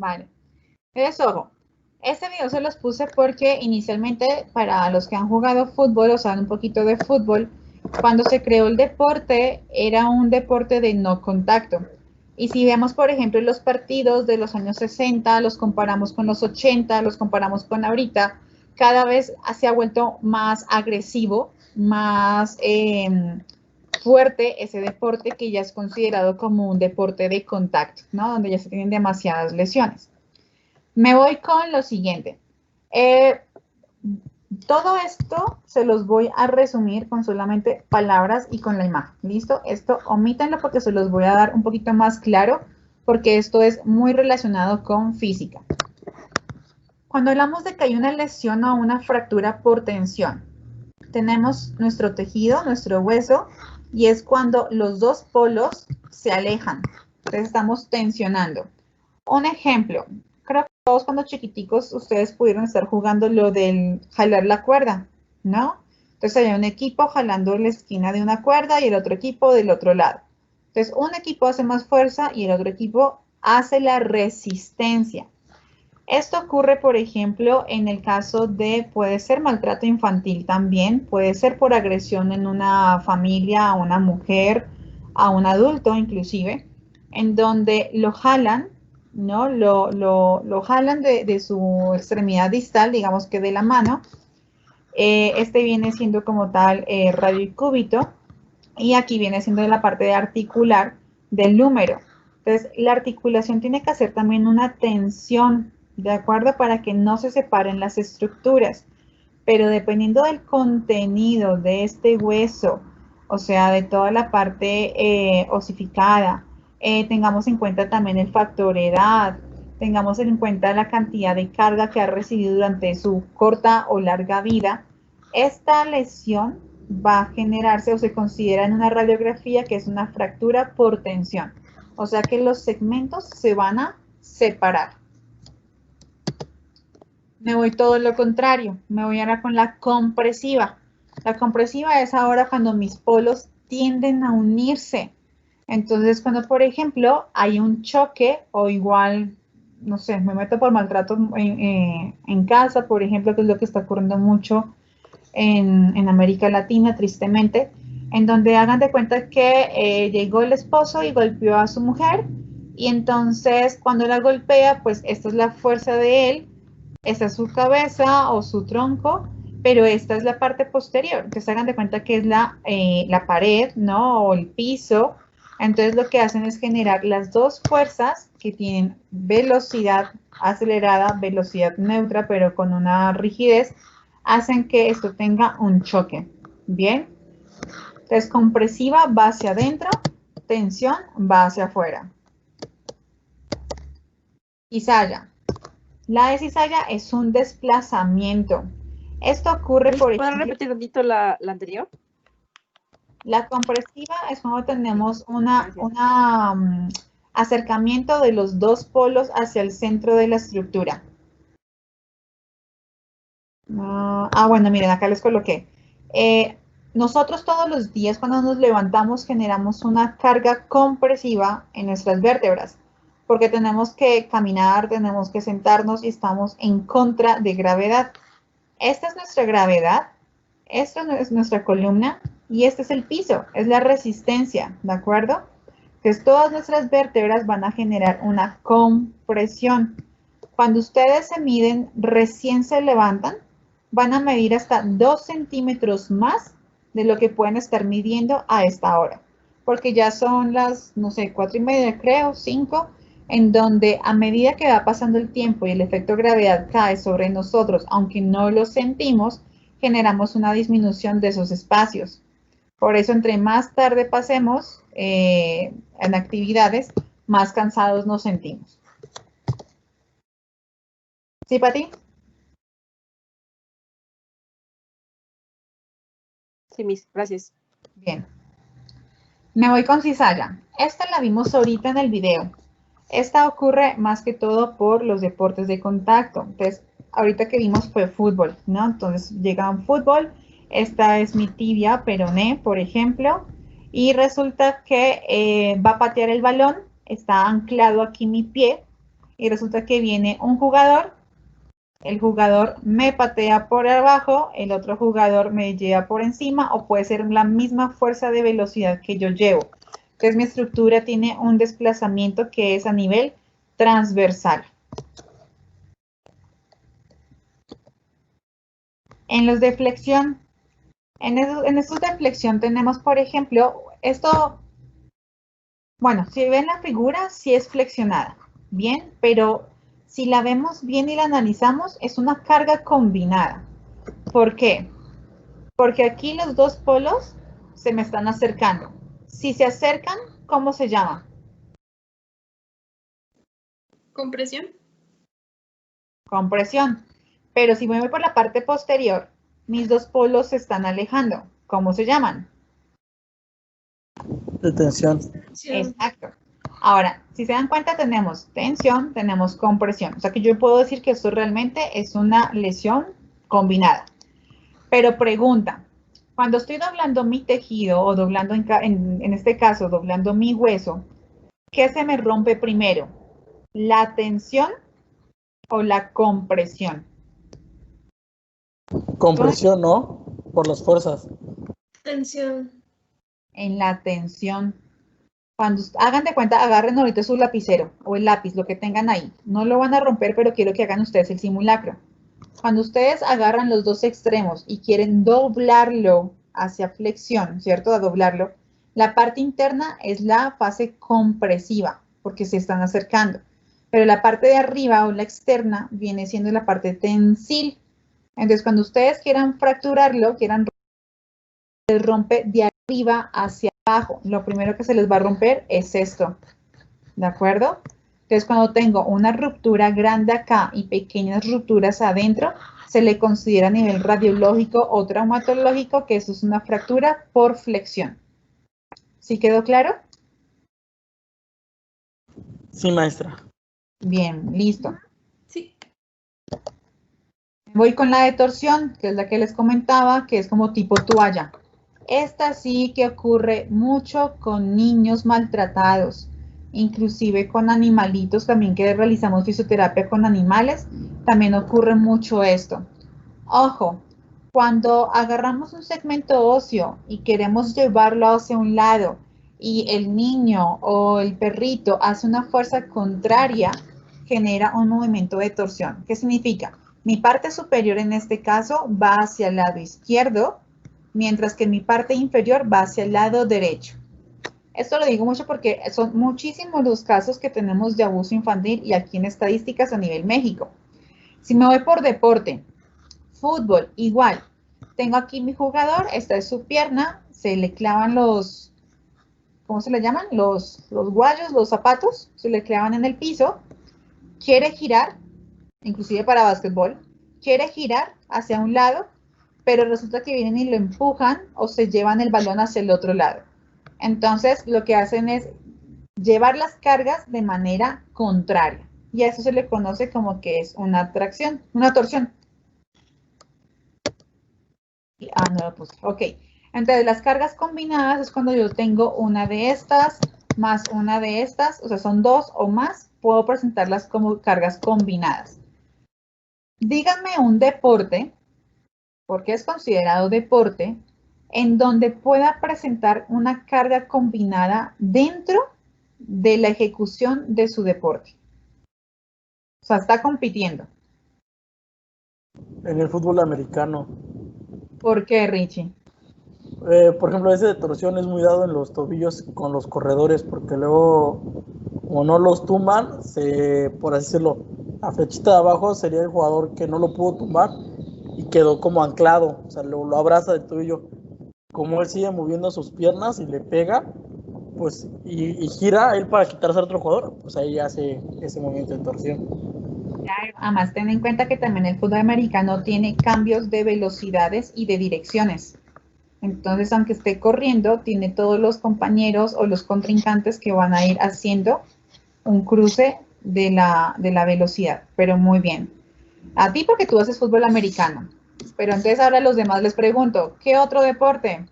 Vale. Entonces, ojo, este video se los puse porque inicialmente para los que han jugado fútbol o saben un poquito de fútbol, cuando se creó el deporte era un deporte de no contacto. Y si vemos, por ejemplo, los partidos de los años 60, los comparamos con los 80, los comparamos con ahorita, cada vez se ha vuelto más agresivo, más fuerte ese deporte que ya es considerado como un deporte de contacto, ¿no? Donde ya se tienen demasiadas lesiones. Me voy con lo siguiente. Todo esto se los voy a resumir con solamente palabras y con la imagen. ¿Listo? Esto omítanlo porque se los voy a dar un poquito más claro porque esto es muy relacionado con física. Cuando hablamos de que hay una lesión o una fractura por tensión, tenemos nuestro tejido, nuestro hueso, y es cuando los dos polos se alejan. Entonces estamos tensionando. Un ejemplo, creo que todos cuando chiquiticos ustedes pudieron estar jugando lo del jalar la cuerda, ¿no? Entonces hay un equipo jalando la esquina de una cuerda y el otro equipo del otro lado. Entonces un equipo hace más fuerza y el otro equipo hace la resistencia. Esto ocurre, por ejemplo, en el caso de, puede ser maltrato infantil también, puede ser por agresión en una familia, a una mujer, a un adulto inclusive, en donde lo jalan, ¿no? Lo jalan de su extremidad distal, digamos que de la mano. Este viene siendo como tal radio y cúbito, y aquí viene siendo la parte articular del húmero. Entonces, la articulación tiene que hacer también una tensión, ¿de acuerdo? Para que no se separen las estructuras. Pero dependiendo del contenido de este hueso, o sea, de toda la parte osificada, tengamos en cuenta también el factor edad, tengamos en cuenta la cantidad de carga que ha recibido durante su corta o larga vida, esta lesión va a generarse o se considera en una radiografía que es una fractura por tensión. O sea que los segmentos se van a separar. Me voy todo lo contrario, me voy ahora con la compresiva. La compresiva es ahora cuando mis polos tienden a unirse. Entonces, cuando, por ejemplo, hay un choque o igual, no sé, me meto por maltrato en casa, por ejemplo, que es lo que está ocurriendo mucho en América Latina, tristemente, en donde hagan de cuenta que llegó el esposo y golpeó a su mujer, y entonces cuando la golpea, pues esta es la fuerza de él, esta es su cabeza o su tronco, pero esta es la parte posterior. Entonces hagan de cuenta que es la pared, ¿no? O el piso. Entonces lo que hacen es generar las dos fuerzas que tienen velocidad acelerada, velocidad neutra, pero con una rigidez, hacen que esto tenga un choque. Bien. Entonces compresiva va hacia adentro, tensión va hacia afuera. Cizalla. La de cizalla es un desplazamiento. Esto ocurre por ejemplo. ¿Puedes repetir un poquito la anterior? La compresiva es cuando tenemos un acercamiento de los dos polos hacia el centro de la estructura. Bueno, miren, acá les coloqué. Nosotros todos los días cuando nos levantamos generamos una carga compresiva en nuestras vértebras, porque tenemos que caminar, tenemos que sentarnos y estamos en contra de gravedad. Esta es nuestra gravedad, esta es nuestra columna y este es el piso, es la resistencia, ¿de acuerdo? Entonces todas nuestras vértebras van a generar una compresión. Cuando ustedes se miden, recién se levantan, van a medir hasta 2 centímetros más de lo que pueden estar midiendo a esta hora. Porque ya son las, no sé, 4:30 creo, 5, en donde a medida que va pasando el tiempo y el efecto gravedad cae sobre nosotros, aunque no lo sentimos, generamos una disminución de esos espacios. Por eso, entre más tarde pasemos en actividades, más cansados nos sentimos. ¿Sí, Pati? Sí, Miss, gracias. Bien. Me voy con cizalla. Esta la vimos ahorita en el video. Esta ocurre más que todo por los deportes de contacto. Entonces, ahorita que vimos fue fútbol, ¿no? Entonces, llega un fútbol. Esta es mi tibia peroné, por ejemplo. Y resulta que va a patear el balón. Está anclado aquí mi pie. y resulta que viene un jugador, el jugador me patea por abajo, el otro jugador me lleva por encima, o puede ser la misma fuerza de velocidad que yo llevo. Entonces mi estructura tiene un desplazamiento que es a nivel transversal. En los de flexión, en estos de flexión tenemos, por ejemplo, esto, bueno, si ven la figura, sí es flexionada, bien, pero si la vemos bien y la analizamos, es una carga combinada. ¿Por qué? Porque aquí los dos polos se me están acercando. Si se acercan, ¿cómo se llama? ¿Compresión? Compresión. Pero si me voy por la parte posterior, mis dos polos se están alejando. ¿Cómo se llaman? De tensión. Exacto. Ahora, si se dan cuenta, tenemos tensión, tenemos compresión. O sea que yo puedo decir que esto realmente es una lesión combinada. Pero pregunta, cuando estoy doblando mi tejido o doblando, en este caso, doblando mi hueso, ¿qué se me rompe primero? ¿La tensión o la compresión? Compresión, ¿no? Por las fuerzas. Tensión. En la tensión. Cuando hagan de cuenta, agarren ahorita su lapicero o el lápiz, lo que tengan ahí. No lo van a romper, pero quiero que hagan ustedes el simulacro. Cuando ustedes agarran los dos extremos y quieren doblarlo hacia flexión, ¿cierto? A doblarlo, la parte interna es la fase compresiva, porque se están acercando. Pero la parte de arriba o la externa viene siendo la parte tensil. Entonces, cuando ustedes quieran fracturarlo, se rompe de arriba hacia abajo. Lo primero que se les va a romper es esto. ¿De acuerdo? Entonces, cuando tengo una ruptura grande acá y pequeñas rupturas adentro, se le considera a nivel radiológico o traumatológico que eso es una fractura por flexión. ¿Sí quedó claro? Sí, maestra. Bien, listo. Sí. Voy con la de torsión, que es la que les comentaba, que es como tipo toalla. Esta sí que ocurre mucho con niños maltratados, inclusive con animalitos también que realizamos fisioterapia con animales, también ocurre mucho esto. Ojo, cuando agarramos un segmento óseo y queremos llevarlo hacia un lado y el niño o el perrito hace una fuerza contraria, genera un movimiento de torsión. ¿Qué significa? Mi parte superior en este caso va hacia el lado izquierdo, mientras que mi parte inferior va hacia el lado derecho. Esto lo digo mucho porque son muchísimos los casos que tenemos de abuso infantil y aquí en estadísticas a nivel México. Si me voy por deporte, fútbol, igual. Tengo aquí mi jugador, esta es su pierna, se le clavan los, ¿cómo se le llaman? Los guayos, los zapatos, se le clavan en el piso, quiere girar, inclusive para básquetbol, quiere girar hacia un lado, pero resulta que vienen y lo empujan o se llevan el balón hacia el otro lado. Entonces, lo que hacen es llevar las cargas de manera contraria. Y a eso se le conoce como que es una tracción, una torsión. No lo puse. Ok. Entonces, las cargas combinadas es cuando yo tengo una de estas más una de estas, o sea, son dos o más, puedo presentarlas como cargas combinadas. Díganme un deporte, porque es considerado deporte, en donde pueda presentar una carga combinada dentro de la ejecución de su deporte. O sea, está compitiendo. En el fútbol americano. ¿Por qué, Richie? Por ejemplo, ese de torsión es muy dado en los tobillos con los corredores, porque luego, como no los tumban, por así decirlo, la flechita de abajo sería el jugador que no lo pudo tumbar y quedó como anclado, o sea, lo abraza del tobillo. Como él sigue moviendo sus piernas y le pega, pues, y gira él para quitarse al otro jugador, pues ahí hace ese movimiento de torsión. Claro, además ten en cuenta que también el fútbol americano tiene cambios de velocidades y de direcciones. Entonces, aunque esté corriendo, tiene todos los compañeros o los contrincantes que van a ir haciendo un cruce de la velocidad, pero muy bien. A ti porque tú haces fútbol americano, pero entonces ahora a los demás les pregunto, ¿qué otro deporte?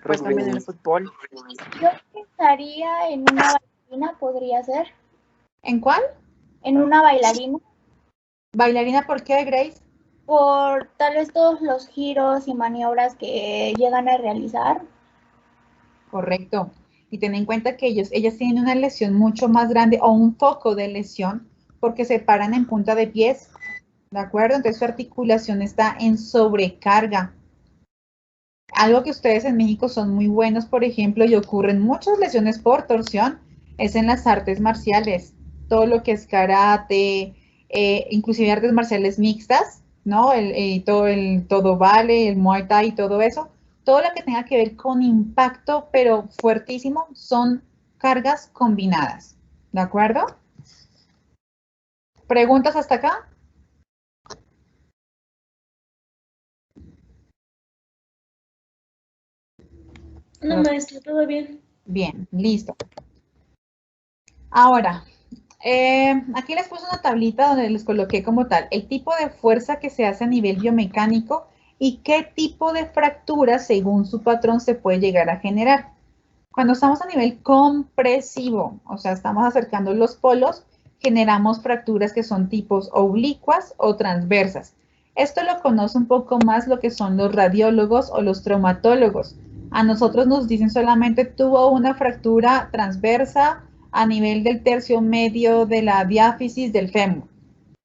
Pues también el fútbol. Yo pensaría en una bailarina, podría ser. ¿En cuál? En una bailarina. ¿Bailarina por qué, Grace? Por tal vez todos los giros y maniobras que llegan a realizar. Correcto. Y ten en cuenta que ellas tienen una lesión mucho más grande o un foco de lesión porque se paran en punta de pies, ¿de acuerdo? Entonces su articulación está en sobrecarga. Algo que ustedes en México son muy buenos, por ejemplo, y ocurren muchas lesiones por torsión, es en las artes marciales. Todo lo que es karate, inclusive artes marciales mixtas, ¿no? Todo vale, el muay thai y todo eso. Todo lo que tenga que ver con impacto, pero fuertísimo, son cargas combinadas. ¿De acuerdo? ¿Preguntas hasta acá? No, maestra, todo bien. Bien, listo. Ahora, aquí les puse una tablita donde les coloqué como tal el tipo de fuerza que se hace a nivel biomecánico y qué tipo de fractura según su patrón se puede llegar a generar. Cuando estamos a nivel compresivo, o sea, estamos acercando los polos, generamos fracturas que son tipos oblicuas o transversas. Esto lo conoce un poco más lo que son los radiólogos o los traumatólogos. A nosotros nos dicen solamente tuvo una fractura transversa a nivel del tercio medio de la diáfisis del fémur.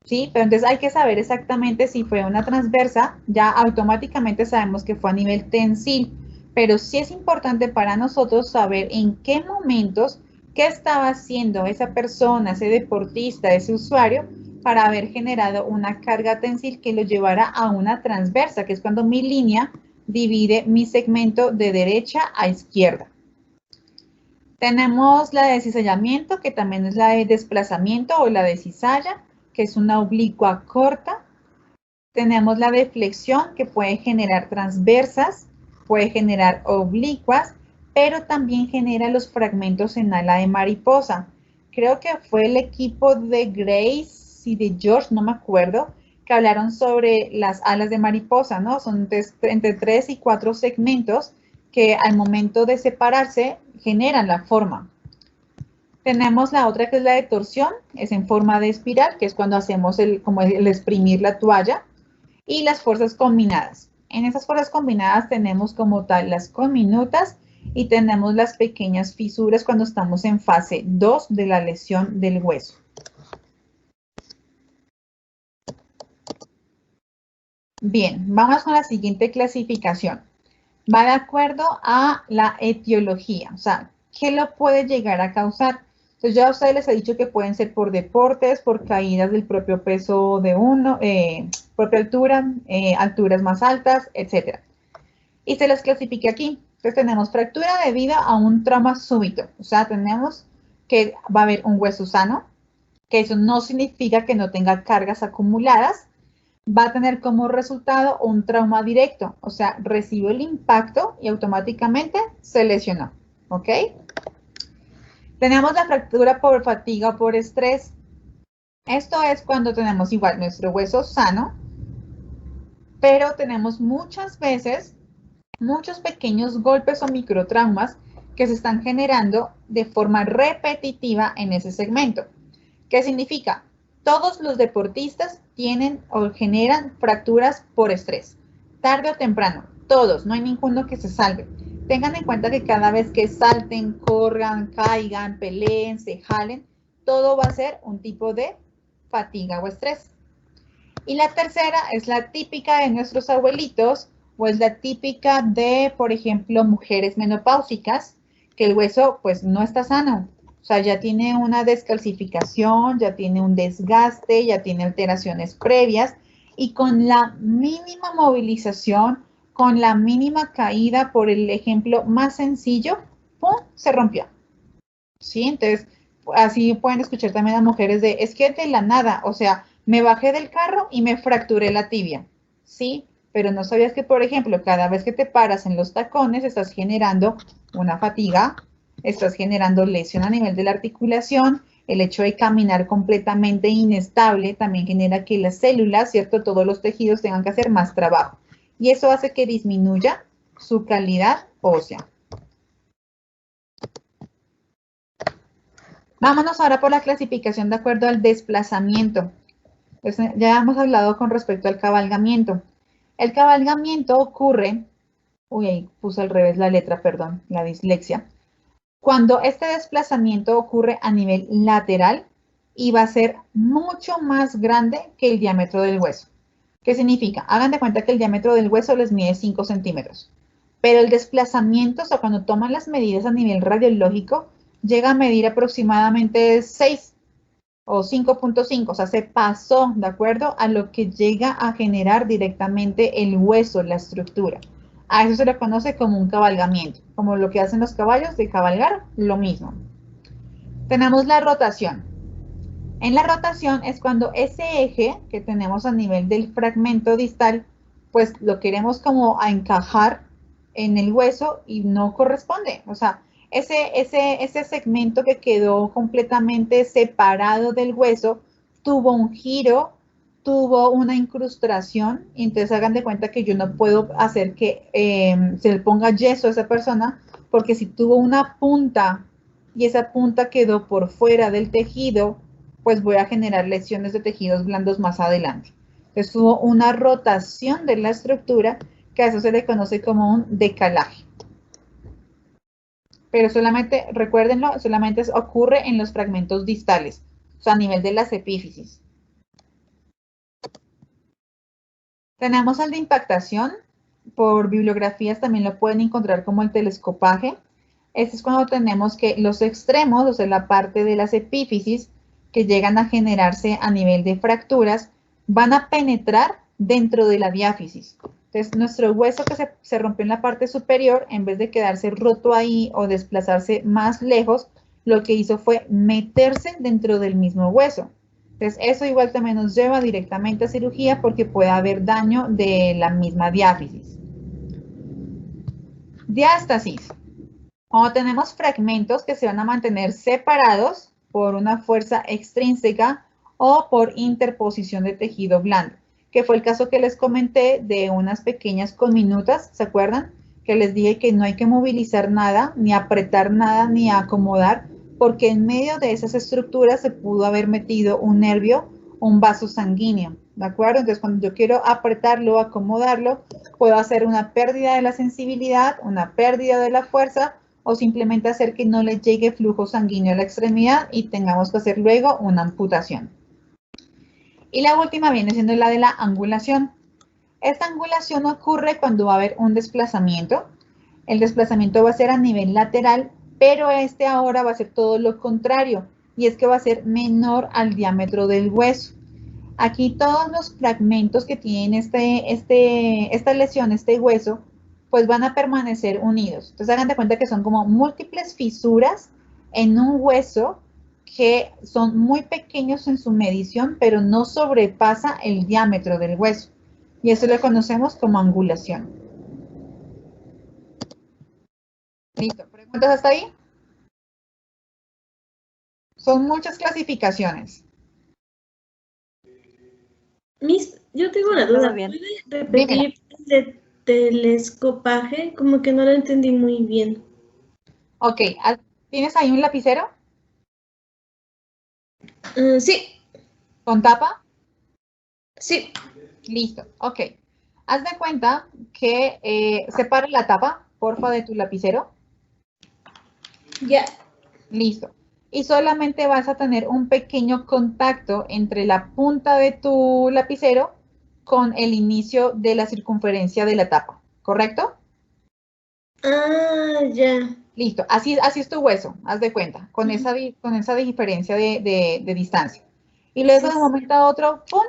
¿Sí? Pero entonces hay que saber exactamente si fue una transversa, ya automáticamente sabemos que fue a nivel tensil, pero sí es importante para nosotros saber en qué momentos, qué estaba haciendo esa persona, ese deportista, ese usuario, para haber generado una carga tensil que lo llevara a una transversa, que es cuando mi línea divide mi segmento de derecha a izquierda. Tenemos la de cizallamiento, que también es la de desplazamiento o la de cizalla, que es una oblicua corta. Tenemos la de flexión, que puede generar transversas, puede generar oblicuas, pero también genera los fragmentos en ala de mariposa. Creo que fue el equipo de Grace y de George, no me acuerdo, que hablaron sobre las alas de mariposa, ¿no? Son entre 3 y 4 segmentos que al momento de separarse generan la forma. Tenemos la otra que es la de torsión, es en forma de espiral, que es cuando hacemos como el exprimir la toalla, y las fuerzas combinadas. En esas fuerzas combinadas tenemos como tal las conminutas y tenemos las pequeñas fisuras cuando estamos en fase 2 de la lesión del hueso. Bien, vamos con la siguiente clasificación. Va de acuerdo a la etiología, o sea, ¿qué lo puede llegar a causar? Entonces ya a ustedes les he dicho que pueden ser por deportes, por caídas del propio peso de uno, propia altura, alturas más altas, etc. Y se las clasifique aquí. Entonces tenemos fractura debido a un trauma súbito, o sea, tenemos que va a haber un hueso sano, que eso no significa que no tenga cargas acumuladas, va a tener como resultado un trauma directo, o sea, recibió el impacto y automáticamente se lesionó, ¿ok? Tenemos la fractura por fatiga o por estrés. Esto es cuando tenemos igual nuestro hueso sano, pero tenemos muchas veces muchos pequeños golpes o microtraumas que se están generando de forma repetitiva en ese segmento. ¿Qué significa? Todos los deportistas tienen o generan fracturas por estrés, tarde o temprano, todos, no hay ninguno que se salve. Tengan en cuenta que cada vez que salten, corran, caigan, peleen, se jalen, todo va a ser un tipo de fatiga o estrés. Y la tercera es la típica de nuestros abuelitos o es la típica de, por ejemplo, mujeres menopáusicas, que el hueso pues no está sano. O sea, ya tiene una descalcificación, ya tiene un desgaste, ya tiene alteraciones previas y con la mínima movilización, con la mínima caída, por el ejemplo más sencillo, ¡pum!, se rompió. ¿Sí? Entonces, así pueden escuchar también a mujeres de, es que de la nada, o sea, me bajé del carro y me fracturé la tibia. Sí, pero no sabías que, por ejemplo, cada vez que te paras en los tacones, estás generando una fatiga, estás generando lesión a nivel de la articulación, el hecho de caminar completamente inestable también genera que las células, ¿cierto? Todos los tejidos tengan que hacer más trabajo. Y eso hace que disminuya su calidad ósea. Vámonos ahora por la clasificación de acuerdo al desplazamiento. Pues ya hemos hablado con respecto al cabalgamiento. El cabalgamiento ocurre, uy, ahí puse al revés la letra, perdón, la dislexia. Cuando este desplazamiento ocurre a nivel lateral y va a ser mucho más grande que el diámetro del hueso. ¿Qué significa? Hagan de cuenta que el diámetro del hueso les mide 5 centímetros, pero el desplazamiento, o sea, cuando toman las medidas a nivel radiológico, llega a medir aproximadamente 6 o 5.5, o sea, se pasó, ¿de acuerdo? A lo que llega a generar directamente el hueso, la estructura. A eso se le conoce como un cabalgamiento, como lo que hacen los caballos de cabalgar, lo mismo. Tenemos la rotación. En la rotación es cuando ese eje que tenemos a nivel del fragmento distal, pues lo queremos como a encajar en el hueso y no corresponde. O sea, ese segmento que quedó completamente separado del hueso tuvo un giro, tuvo una incrustación, y entonces hagan de cuenta que yo no puedo hacer que se le ponga yeso a esa persona, porque si tuvo una punta y esa punta quedó por fuera del tejido, pues voy a generar lesiones de tejidos blandos más adelante. Entonces hubo una rotación de la estructura, que a eso se le conoce como un decalaje. Pero solamente, recuérdenlo, solamente ocurre en los fragmentos distales, o sea, a nivel de las epífisis. Tenemos el de impactación, por bibliografías también lo pueden encontrar como el telescopaje. Este es cuando tenemos que los extremos, o sea, la parte de las epífisis, que llegan a generarse a nivel de fracturas, van a penetrar dentro de la diáfisis. Entonces, nuestro hueso que se rompió en la parte superior, en vez de quedarse roto ahí o desplazarse más lejos, lo que hizo fue meterse dentro del mismo hueso. Entonces, eso igual también nos lleva directamente a cirugía porque puede haber daño de la misma diáfisis. Diástasis. Cuando tenemos fragmentos que se van a mantener separados por una fuerza extrínseca o por interposición de tejido blando, que fue el caso que les comenté de unas pequeñas conminutas, ¿se acuerdan? Que les dije que no hay que movilizar nada, ni apretar nada, ni acomodar, porque en medio de esas estructuras se pudo haber metido un nervio, un vaso sanguíneo, ¿de acuerdo? Entonces, cuando yo quiero apretarlo o acomodarlo, puedo hacer una pérdida de la sensibilidad, una pérdida de la fuerza, o simplemente hacer que no le llegue flujo sanguíneo a la extremidad y tengamos que hacer luego una amputación. Y la última viene siendo la de la angulación. Esta angulación ocurre cuando va a haber un desplazamiento. El desplazamiento va a ser a nivel lateral, pero este ahora va a ser todo lo contrario, y es que va a ser menor al diámetro del hueso. Aquí todos los fragmentos que tienen esta lesión, este hueso, pues van a permanecer unidos. Entonces hagan de cuenta que son como múltiples fisuras en un hueso que son muy pequeños en su medición, pero no sobrepasa el diámetro del hueso. Y eso lo conocemos como angulación. Listo. ¿Preguntas hasta ahí? Son muchas clasificaciones. Miss, yo tengo una duda. ¿Puede repetir el telescopaje? Como que no lo entendí muy bien. Ok, ¿tienes ahí un lapicero? Sí. ¿Con tapa? Sí. Listo, ok. Haz de cuenta que separa la tapa, porfa, de tu lapicero. Ya. Listo. Y solamente vas a tener un pequeño contacto entre la punta de tu lapicero con el inicio de la circunferencia de la tapa, ¿correcto? Ah, ya. Listo, así es tu hueso, haz de cuenta, con esa diferencia de distancia. Y luego de un momento a otro, ¡pum!,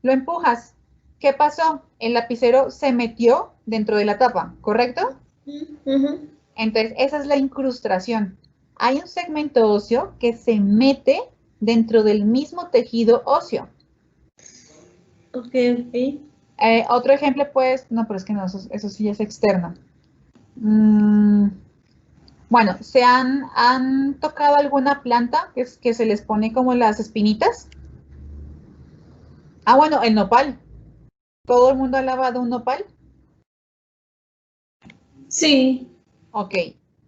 lo empujas. ¿Qué pasó? El lapicero se metió dentro de la tapa, ¿correcto? Entonces, esa es la incrustación. Hay un segmento óseo que se mete dentro del mismo tejido óseo. Ok. Otro ejemplo, pues, no, pero es que no, eso sí es externo. Bueno, ¿se han tocado alguna planta que se les pone como las espinitas? Ah, bueno, el nopal. ¿Todo el mundo ha lavado un nopal? Sí. Ok.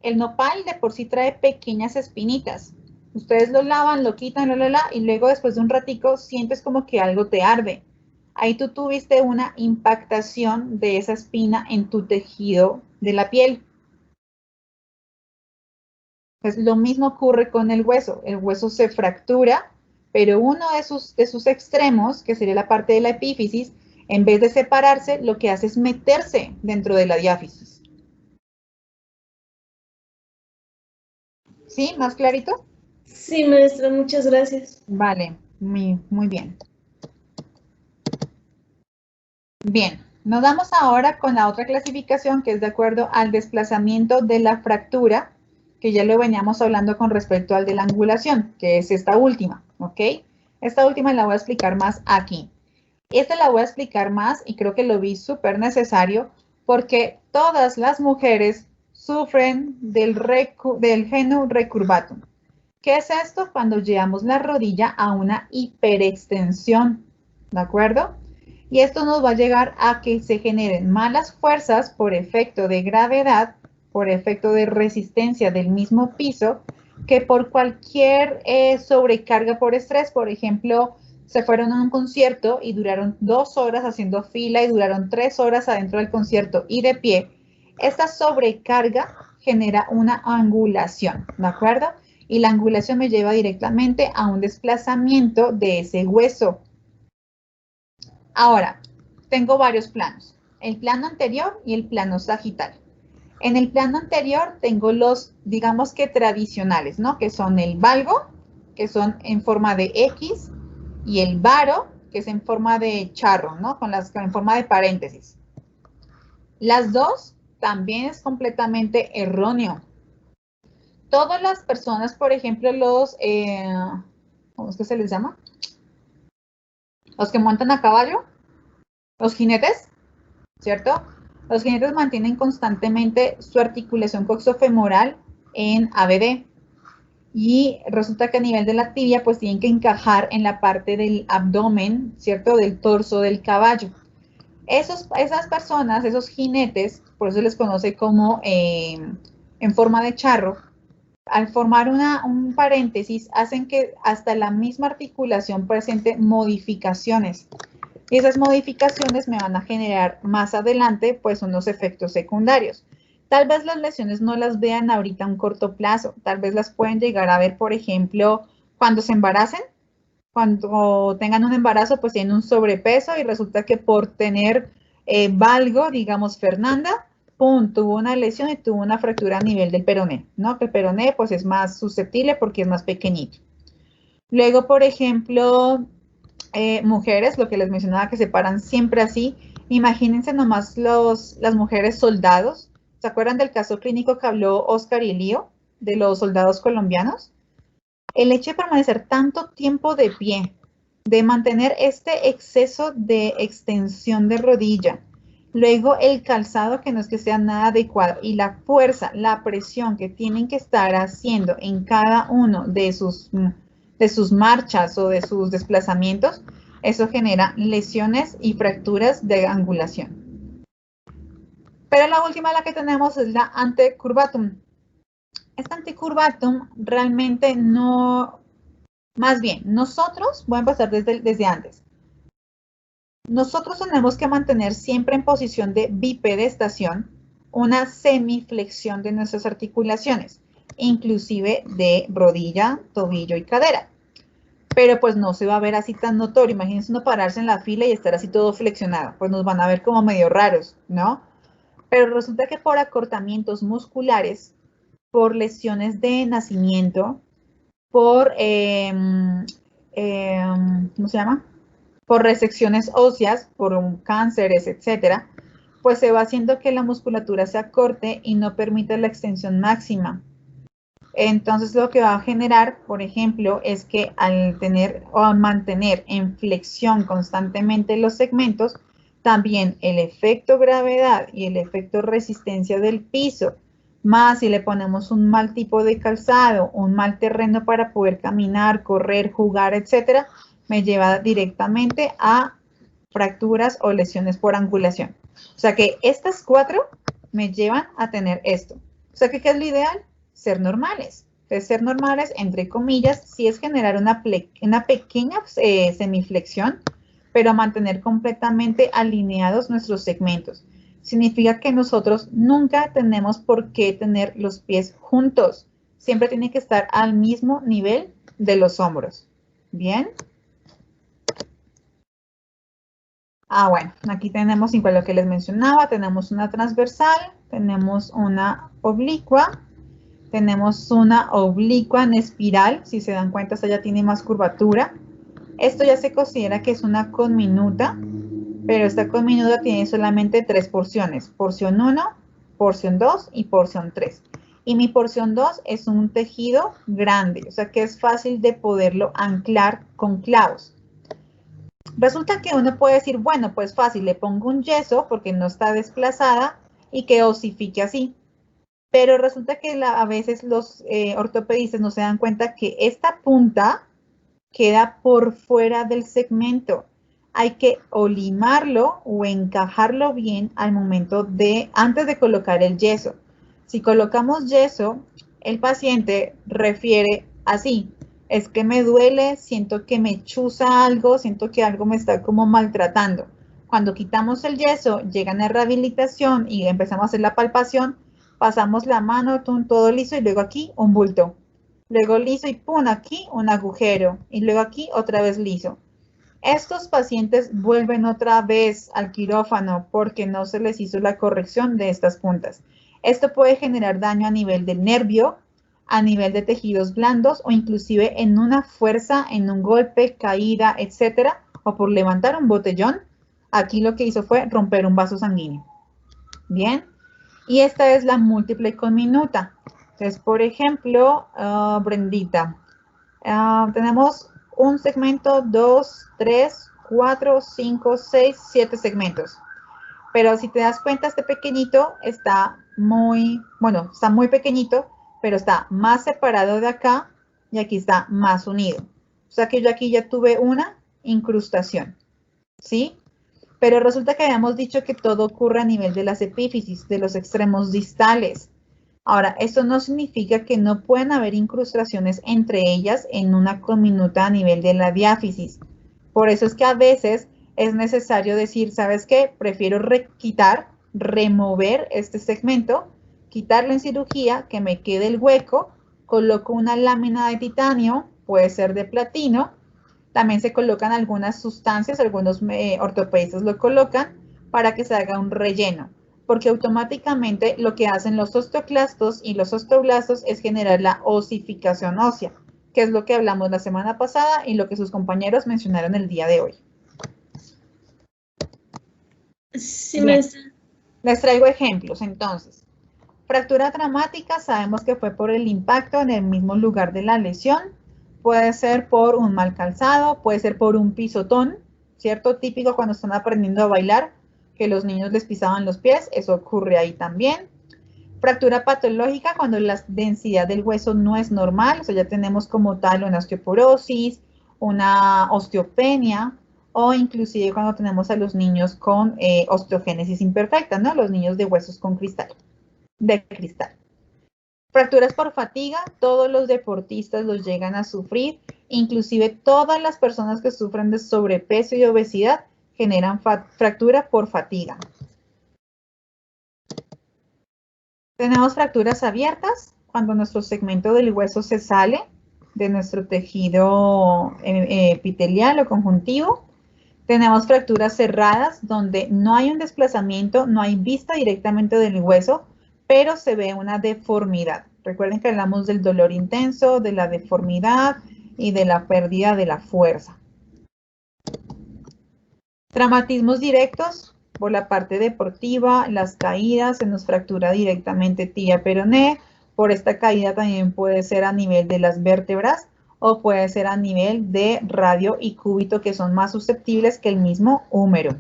El nopal de por sí trae pequeñas espinitas. Ustedes lo lavan, lo quitan, y luego después de un ratico sientes como que algo te arde. Ahí tú tuviste una impactación de esa espina en tu tejido de la piel. Pues lo mismo ocurre con el hueso. El hueso se fractura, pero uno de sus extremos, que sería la parte de la epífisis, en vez de separarse, lo que hace es meterse dentro de la diáfisis. ¿Sí? ¿Más clarito? Sí, maestra, muchas gracias. Vale, muy bien. Bien, nos vamos ahora con la otra clasificación que es de acuerdo al desplazamiento de la fractura, que ya lo veníamos hablando con respecto al de la angulación, que es esta última, ¿ok? Esta última la voy a explicar más aquí. Esta la voy a explicar más y creo que lo vi súper necesario porque todas las mujeres sufren del genu recurvatum. ¿Qué es esto? Cuando llevamos la rodilla a una hiperextensión, ¿de acuerdo? Y esto nos va a llegar a que se generen malas fuerzas por efecto de gravedad, por efecto de resistencia del mismo piso, que por cualquier sobrecarga por estrés. Por ejemplo, se fueron a un concierto y duraron 2 horas haciendo fila y duraron 3 horas adentro del concierto y de pie. Esta sobrecarga genera una angulación, ¿de acuerdo? Y la angulación me lleva directamente a un desplazamiento de ese hueso. Ahora, tengo varios planos, el plano anterior y el plano sagital. En el plano anterior tengo los, digamos que tradicionales, ¿no? Que son el valgo, que son en forma de X, y el varo, que es en forma de charro, ¿no? En forma de paréntesis. Las dos también es completamente erróneo. Todas las personas, por ejemplo, ¿cómo es que se les llama? Los que montan a caballo, los jinetes, ¿cierto? Los jinetes mantienen constantemente su articulación coxofemoral en ABD. Y resulta que a nivel de la tibia, pues tienen que encajar en la parte del abdomen, ¿cierto? Del torso del caballo. Esas personas, esos jinetes, por eso les conoce como en forma de charro, al formar un paréntesis, hacen que hasta la misma articulación presente modificaciones. Y esas modificaciones me van a generar más adelante, pues, unos efectos secundarios. Tal vez las lesiones no las vean ahorita a un corto plazo. Tal vez las pueden llegar a ver, por ejemplo, cuando se embaracen. Cuando tengan un embarazo, pues tienen un sobrepeso y resulta que por tener valgo, digamos, Fernanda, ¡pum!, tuvo una lesión y tuvo una fractura a nivel del peroné, ¿no? Que el peroné, pues, es más susceptible porque es más pequeñito. Luego, por ejemplo, mujeres, lo que les mencionaba, que se paran siempre así. Imagínense nomás las mujeres soldados. ¿Se acuerdan del caso clínico que habló Oscar y Lío de los soldados colombianos? El hecho de permanecer tanto tiempo de pie, de mantener este exceso de extensión de rodilla, luego el calzado que no es que sea nada adecuado y la fuerza, la presión que tienen que estar haciendo en cada uno de sus marchas o de sus desplazamientos, eso genera lesiones y fracturas de angulación. Pero la última la que tenemos es la antecurvatum. Esta antecurvatum realmente no, más bien, nosotros, voy a empezar desde antes. Nosotros tenemos que mantener siempre en posición de bipedestación una semiflexión de nuestras articulaciones, inclusive de rodilla, tobillo y cadera. Pero pues no se va a ver así tan notorio. Imagínense uno pararse en la fila y estar así todo flexionado. Pues nos van a ver como medio raros, ¿no? Pero resulta que por acortamientos musculares, por lesiones de nacimiento, por, ¿cómo se llama? Por resecciones óseas, por cánceres, etcétera, pues se va haciendo que la musculatura se acorte y no permite la extensión máxima. Entonces lo que va a generar, por ejemplo, es que al mantener en flexión constantemente los segmentos, también el efecto gravedad y el efecto resistencia del piso, más si le ponemos un mal tipo de calzado, un mal terreno para poder caminar, correr, jugar, etcétera, me lleva directamente a fracturas o lesiones por angulación. O sea que estas 4 me llevan a tener esto. O sea que ¿qué es lo ideal? Ser normales. Entonces, ser normales, entre comillas, sí es generar una pequeña semiflexión, pero mantener completamente alineados nuestros segmentos. Significa que nosotros nunca tenemos por qué tener los pies juntos. Siempre tiene que estar al mismo nivel de los hombros. ¿Bien? Bueno, aquí tenemos igual lo que les mencionaba. Tenemos una transversal, tenemos una oblicua, tenemos una oblicua en espiral. Si se dan cuenta, esta ya tiene más curvatura. Esto ya se considera que es una conminuta, pero esta conminuta tiene solamente 3 porciones. Porción 1, porción 2 y porción 3. Y mi porción 2 es un tejido grande, o sea que es fácil de poderlo anclar con clavos. Resulta que uno puede decir, bueno, pues fácil, le pongo un yeso porque no está desplazada y que osifique así. Pero resulta que a veces los ortopedistas no se dan cuenta que esta punta queda por fuera del segmento. Hay que o limarlo o encajarlo bien al momento antes de colocar el yeso. Si colocamos yeso, el paciente refiere así, es que me duele, siento que me chuza algo, siento que algo me está como maltratando. Cuando quitamos el yeso, llegan a rehabilitación y empezamos a hacer la palpación, pasamos la mano, todo liso y luego aquí un bulto. Luego liso y pum, aquí un agujero y luego aquí otra vez liso. Estos pacientes vuelven otra vez al quirófano porque no se les hizo la corrección de estas puntas. Esto puede generar daño a nivel del nervio, a nivel de tejidos blandos o inclusive en una fuerza, en un golpe, caída, etcétera, o por levantar un botellón. Aquí lo que hizo fue romper un vaso sanguíneo. Bien, y esta es la múltiple conminuta. Entonces, por ejemplo, Brendita, tenemos un segmento, 2, 3, 4, 5, 6, 7 segmentos. Pero si te das cuenta, este pequeñito está muy pequeñito, pero está más separado de acá y aquí está más unido. O sea que yo aquí ya tuve una incrustación, ¿sí? Pero resulta que habíamos dicho que todo ocurre a nivel de las epífisis, de los extremos distales. Ahora, esto no significa que no puedan haber incrustaciones entre ellas en una conminuta a nivel de la diáfisis. Por eso es que a veces es necesario decir, ¿sabes qué? Prefiero remover este segmento, quitarlo en cirugía, que me quede el hueco, coloco una lámina de titanio, puede ser de platino. También se colocan algunas sustancias, algunos ortopedistas lo colocan para que se haga un relleno, porque automáticamente lo que hacen los osteoclastos y los osteoblastos es generar la osificación ósea, que es lo que hablamos la semana pasada y lo que sus compañeros mencionaron el día de hoy. Sí, maestra. Les traigo ejemplos, entonces. Fractura traumática, sabemos que fue por el impacto en el mismo lugar de la lesión. Puede ser por un mal calzado, puede ser por un pisotón, ¿cierto? Típico cuando están aprendiendo a bailar, que los niños les pisaban los pies, eso ocurre ahí también. Fractura patológica, cuando la densidad del hueso no es normal, o sea, ya tenemos como tal una osteoporosis, una osteopenia, o inclusive cuando tenemos a los niños con osteogénesis imperfecta, ¿no? Los niños de huesos con cristal, de cristal. Fracturas por fatiga, todos los deportistas los llegan a sufrir, inclusive todas las personas que sufren de sobrepeso y obesidad generan fractura por fatiga. Tenemos fracturas abiertas, cuando nuestro segmento del hueso se sale de nuestro tejido epitelial o conjuntivo. Tenemos fracturas cerradas, donde no hay un desplazamiento, no hay vista directamente del hueso, pero se ve una deformidad. Recuerden que hablamos del dolor intenso, de la deformidad y de la pérdida de la fuerza. Traumatismos directos por la parte deportiva, las caídas, se nos fractura directamente tibia peroné. Por esta caída también puede ser a nivel de las vértebras o puede ser a nivel de radio y cúbito, que son más susceptibles que el mismo húmero.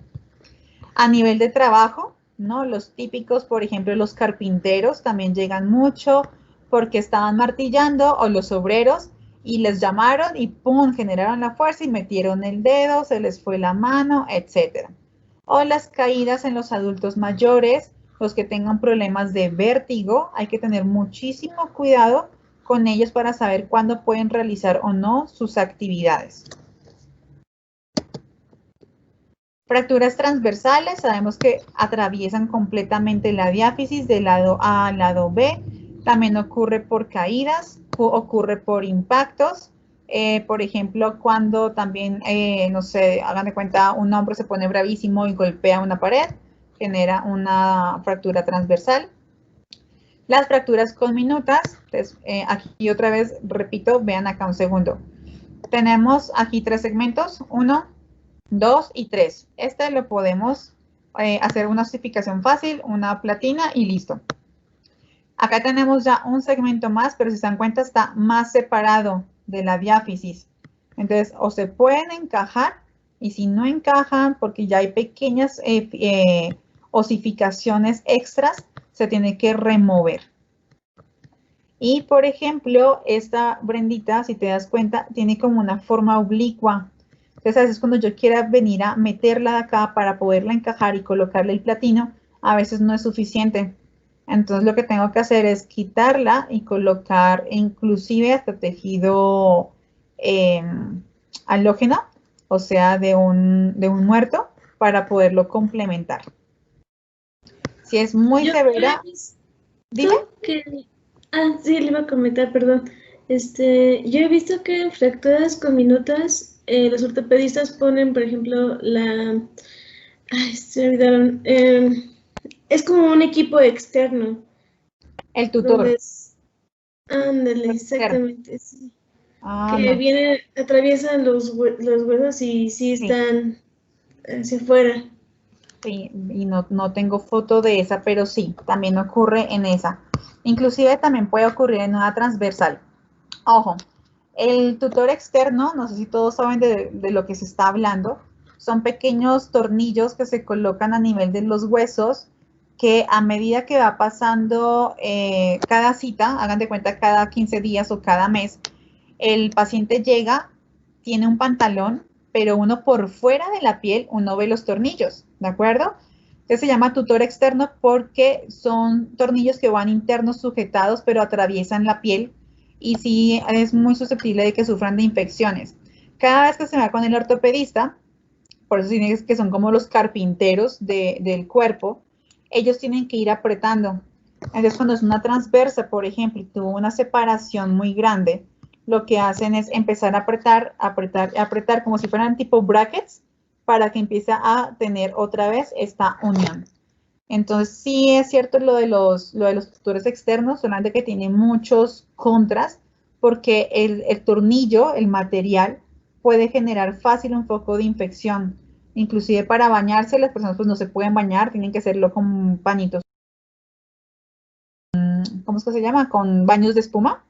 A nivel de trabajo, ¿no? Los típicos, por ejemplo, los carpinteros también llegan mucho porque estaban martillando, o los obreros, y les llamaron y ¡pum! Generaron la fuerza y metieron el dedo, se les fue la mano, etc. O las caídas en los adultos mayores, los que tengan problemas de vértigo, hay que tener muchísimo cuidado con ellos para saber cuándo pueden realizar o no sus actividades. Fracturas transversales, sabemos que atraviesan completamente la diáfisis del lado A al lado B. También ocurre por caídas, ocurre por impactos. Por ejemplo, cuando también, no sé, hagan de cuenta, un hombre se pone bravísimo y golpea una pared, genera una fractura transversal. Las fracturas conminutas, entonces, aquí otra vez repito, vean acá un segundo. Tenemos aquí 3 segmentos, 1, 2 y 3. Este lo podemos hacer una osificación fácil, una platina y listo. Acá tenemos ya un segmento más, pero si se dan cuenta está más separado de la diáfisis. Entonces, o se pueden encajar, y si no encajan, porque ya hay pequeñas osificaciones extras, se tiene que remover. Y, por ejemplo, esta Brendita, si te das cuenta, tiene como una forma oblicua. Entonces, a veces cuando yo quiera venir a meterla de acá para poderla encajar y colocarle el platino, a veces no es suficiente. Entonces, lo que tengo que hacer es quitarla y colocar inclusive hasta tejido halógeno, o sea, de un muerto, para poderlo complementar. Si es muy severa, dime. Sí, le iba a comentar, perdón. Yo he visto que en fracturas conminutas los ortopedistas ponen, por ejemplo, se me olvidaron. Es como un equipo externo. El tutor. Ándale, exactamente, sí. Que no. Atraviesan los huesos y sí están hacia afuera. Sí, y no tengo foto de esa, pero sí, también ocurre en esa. Inclusive también puede ocurrir en una transversal. Ojo, el tutor externo, no sé si todos saben de lo que se está hablando, son pequeños tornillos que se colocan a nivel de los huesos, que a medida que va pasando cada cita, hagan de cuenta cada 15 días o cada mes, el paciente llega, tiene un pantalón, pero uno por fuera de la piel, uno ve los tornillos, ¿de acuerdo? Entonces se llama tutor externo porque son tornillos que van internos sujetados, pero atraviesan la piel y sí es muy susceptible de que sufran de infecciones. Cada vez que se va con el ortopedista, por eso tienen que son como los carpinteros del cuerpo, ellos tienen que ir apretando. Entonces cuando es una transversa, por ejemplo, y tuvo una separación muy grande, lo que hacen es empezar a apretar, apretar, apretar, como si fueran tipo brackets, para que empiece a tener otra vez esta unión. Entonces, sí es cierto lo de los tutores externos, solamente que tiene muchos contras, porque el tornillo, el material, puede generar fácil un foco de infección. Inclusive para bañarse, las personas pues no se pueden bañar, tienen que hacerlo con pañitos. ¿Cómo es que se llama? Con baños de espuma,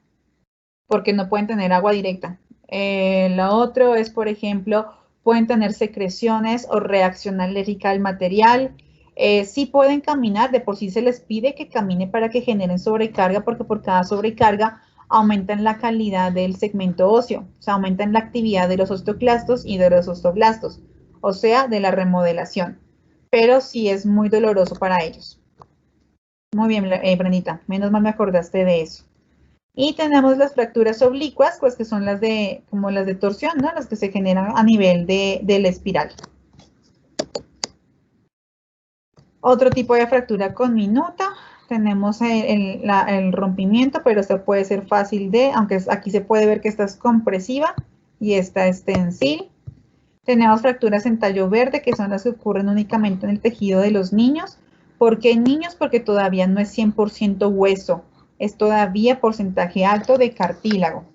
porque no pueden tener agua directa. Lo otro es, por ejemplo, pueden tener secreciones o reacción alérgica al material. Sí pueden caminar, de por sí se les pide que camine para que generen sobrecarga, porque por cada sobrecarga aumentan la calidad del segmento óseo, o sea, aumentan la actividad de los osteoclastos y de los osteoblastos, o sea, de la remodelación. Pero sí es muy doloroso para ellos. Muy bien, Brenita, menos mal me acordaste de eso. Y tenemos las fracturas oblicuas, pues que son como las de torsión, ¿no? Las que se generan a nivel de la espiral. Otro tipo de fractura conminuta, tenemos el rompimiento, pero esto puede ser fácil aunque aquí se puede ver que esta es compresiva y esta es tensil. Tenemos fracturas en tallo verde, que son las que ocurren únicamente en el tejido de los niños. ¿Por qué niños? Porque todavía no es 100% hueso, es todavía porcentaje alto de cartílago.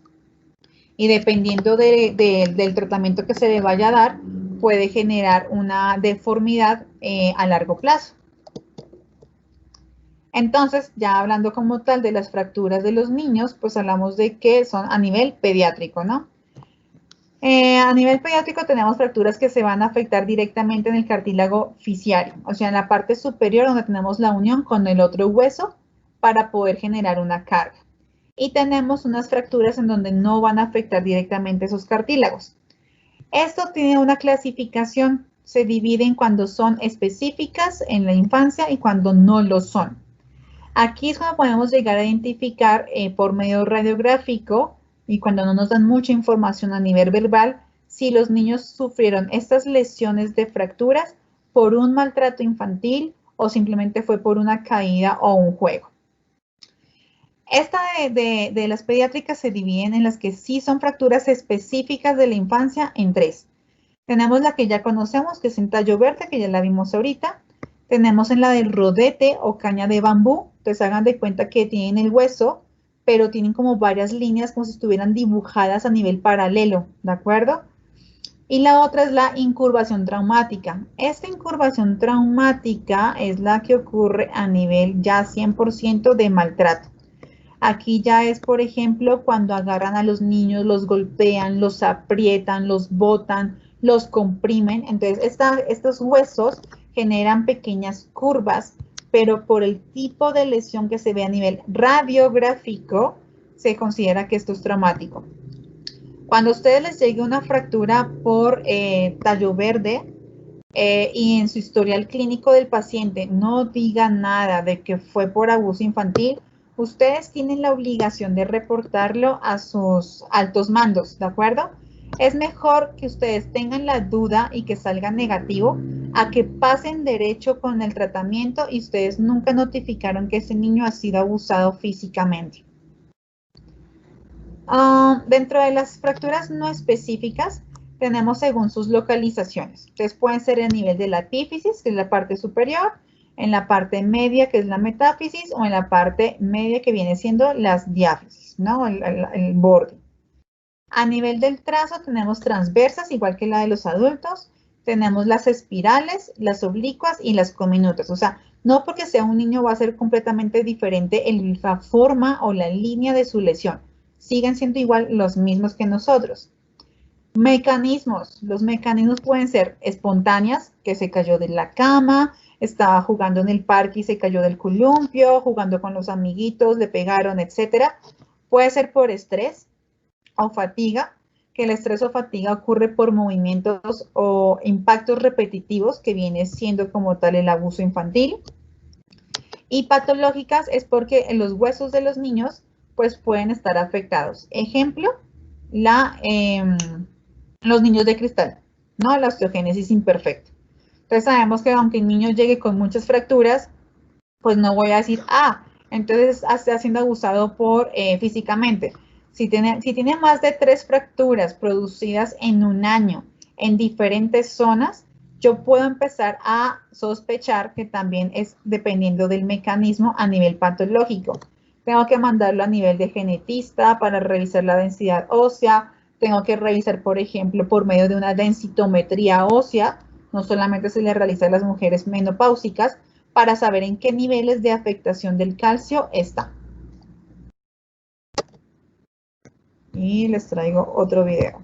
Y dependiendo del tratamiento que se le vaya a dar, puede generar una deformidad a largo plazo. Entonces, ya hablando como tal de las fracturas de los niños, pues hablamos de que son a nivel pediátrico, ¿no? A nivel pediátrico tenemos fracturas que se van a afectar directamente en el cartílago fisiario, o sea, en la parte superior donde tenemos la unión con el otro hueso para poder generar una carga. Y tenemos unas fracturas en donde no van a afectar directamente esos cartílagos. Esto tiene una clasificación, se divide en cuando son específicas en la infancia y cuando no lo son. Aquí es cuando podemos llegar a identificar por medio radiográfico y cuando no nos dan mucha información a nivel verbal, si los niños sufrieron estas lesiones de fracturas por un maltrato infantil o simplemente fue por una caída o un juego. Esta de las pediátricas se dividen en las que sí son fracturas específicas de la infancia en 3. Tenemos la que ya conocemos, que es en tallo verde, que ya la vimos ahorita. Tenemos en la del rodete o caña de bambú. Entonces hagan de cuenta que tienen el hueso, pero tienen como varias líneas como si estuvieran dibujadas a nivel paralelo, ¿de acuerdo? Y la otra es la incurvación traumática. Esta incurvación traumática es la que ocurre a nivel ya 100% de maltrato. Aquí ya es, por ejemplo, cuando agarran a los niños, los golpean, los aprietan, los botan, los comprimen. Entonces, estos huesos generan pequeñas curvas, pero por el tipo de lesión que se ve a nivel radiográfico, se considera que esto es traumático. Cuando a ustedes les llegue una fractura por tallo verde y en su historial clínico del paciente no diga nada de que fue por abuso infantil, ustedes tienen la obligación de reportarlo a sus altos mandos, ¿de acuerdo? Es mejor que ustedes tengan la duda y que salga negativo a que pasen derecho con el tratamiento y ustedes nunca notificaron que ese niño ha sido abusado físicamente. Dentro de las fracturas no específicas, tenemos según sus localizaciones. Entonces pueden ser a nivel de la epífisis, que es la parte superior, en la parte media, que es la metáfisis, o en la parte media, que viene siendo las diáfisis, ¿no? El borde. A nivel del trazo tenemos transversas, igual que la de los adultos. Tenemos las espirales, las oblicuas y las cominutas. O sea, no porque sea un niño va a ser completamente diferente la forma o la línea de su lesión. Siguen siendo igual los mismos que nosotros. Mecanismos. Los mecanismos pueden ser espontáneas, que se cayó de la cama, estaba jugando en el parque y se cayó del columpio, jugando con los amiguitos, le pegaron, etc. Puede ser por estrés o fatiga, que el estrés o fatiga ocurre por movimientos o impactos repetitivos, que viene siendo como tal el abuso infantil. Y patológicas es porque los huesos de los niños pues pueden estar afectados. Ejemplo, los niños de cristal, ¿no? La osteogénesis imperfecta. Entonces sabemos que aunque el niño llegue con muchas fracturas, pues no voy a decir, entonces está siendo abusado físicamente. Si tiene más de 3 fracturas producidas en un año en diferentes zonas, yo puedo empezar a sospechar que también es dependiendo del mecanismo a nivel patológico. Tengo que mandarlo a nivel de genetista para revisar la densidad ósea. Tengo que revisar, por ejemplo, por medio de una densitometría ósea. No solamente se le realiza a las mujeres menopáusicas, para saber en qué niveles de afectación del calcio está. Y les traigo otro video.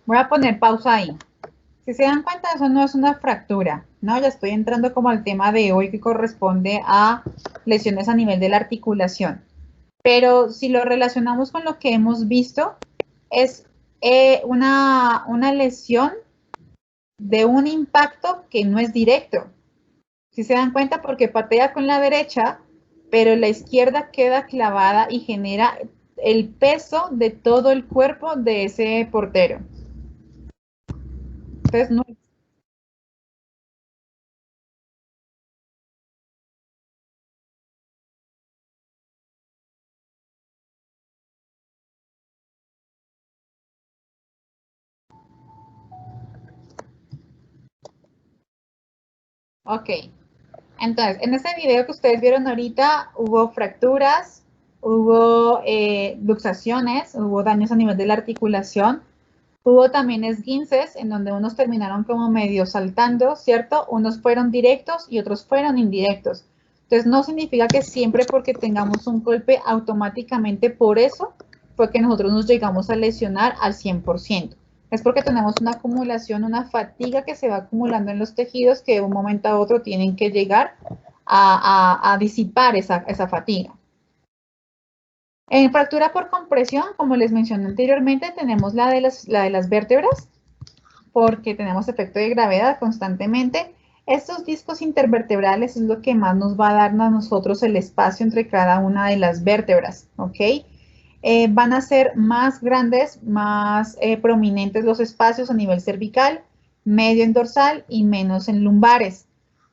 Voy a poner pausa ahí. Si se dan cuenta, eso no es una fractura, ¿no? Ya estoy entrando como al tema de hoy que corresponde a lesiones a nivel de la articulación. Pero si lo relacionamos con lo que hemos visto, es una lesión de un impacto que no es directo. Si se dan cuenta, porque patea con la derecha, pero la izquierda queda clavada y genera el peso de todo el cuerpo de ese portero. Entonces, no. Ok. Entonces, en ese video que ustedes vieron ahorita, hubo fracturas, hubo luxaciones, hubo daños a nivel de la articulación, hubo también esguinces en donde unos terminaron como medio saltando, ¿cierto? Unos fueron directos y otros fueron indirectos. Entonces, no significa que siempre porque tengamos un golpe, automáticamente por eso fue que nosotros nos llegamos a lesionar al 100%. Es porque tenemos una acumulación, una fatiga que se va acumulando en los tejidos que de un momento a otro tienen que llegar a disipar esa fatiga. En fractura por compresión, como les mencioné anteriormente, tenemos la de las vértebras, porque tenemos efecto de gravedad constantemente. Estos discos intervertebrales es lo que más nos va a dar a nosotros el espacio entre cada una de las vértebras, ¿ok? Van a ser más grandes, más prominentes los espacios a nivel cervical, medio en dorsal y menos en lumbares.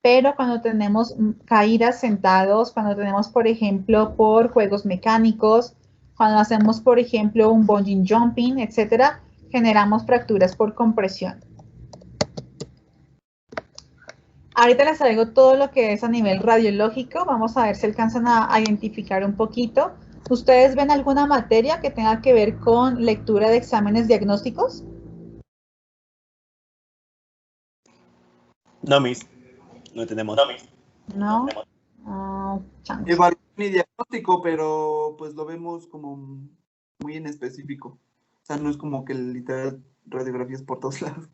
Pero cuando tenemos caídas sentados, cuando tenemos, por ejemplo, por juegos mecánicos, cuando hacemos, por ejemplo, un bungee jumping, etcétera, generamos fracturas por compresión. Ahorita les traigo todo lo que es a nivel radiológico. Vamos a ver si alcanzan a identificar un poquito. ¿Ustedes ven alguna materia que tenga que ver con lectura de exámenes diagnósticos? No, Miss. No tenemos. No. Evaluación y diagnóstico, pero pues lo vemos como muy en específico. O sea, no es como que literal radiografías por todos lados.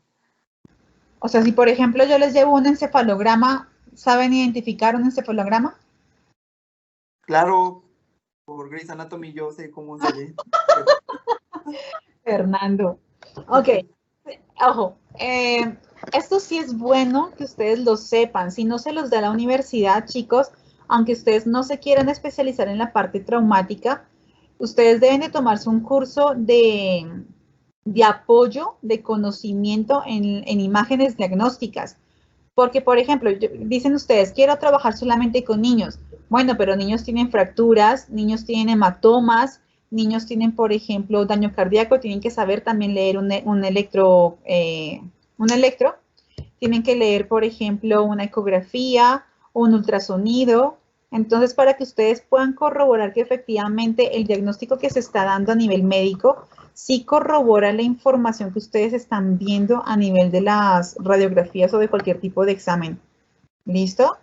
O sea, si por ejemplo yo les llevo un encefalograma, ¿saben identificar un encefalograma? Claro, por Grey's Anatomy yo sé cómo se ve. Fernando. Ok, ojo, esto sí es bueno que ustedes lo sepan. Si no se los da la universidad, chicos, aunque ustedes no se quieran especializar en la parte traumática, ustedes deben de tomarse un curso de apoyo, de conocimiento en imágenes diagnósticas. Porque, por ejemplo, dicen ustedes, quiero trabajar solamente con niños. Bueno, pero niños tienen fracturas, niños tienen hematomas, niños tienen, por ejemplo, daño cardíaco, tienen que saber también leer un electro, tienen que leer, por ejemplo, una ecografía, un ultrasonido. Entonces, para que ustedes puedan corroborar que efectivamente el diagnóstico que se está dando a nivel médico sí corrobora la información que ustedes están viendo a nivel de las radiografías o de cualquier tipo de examen. ¿Listo?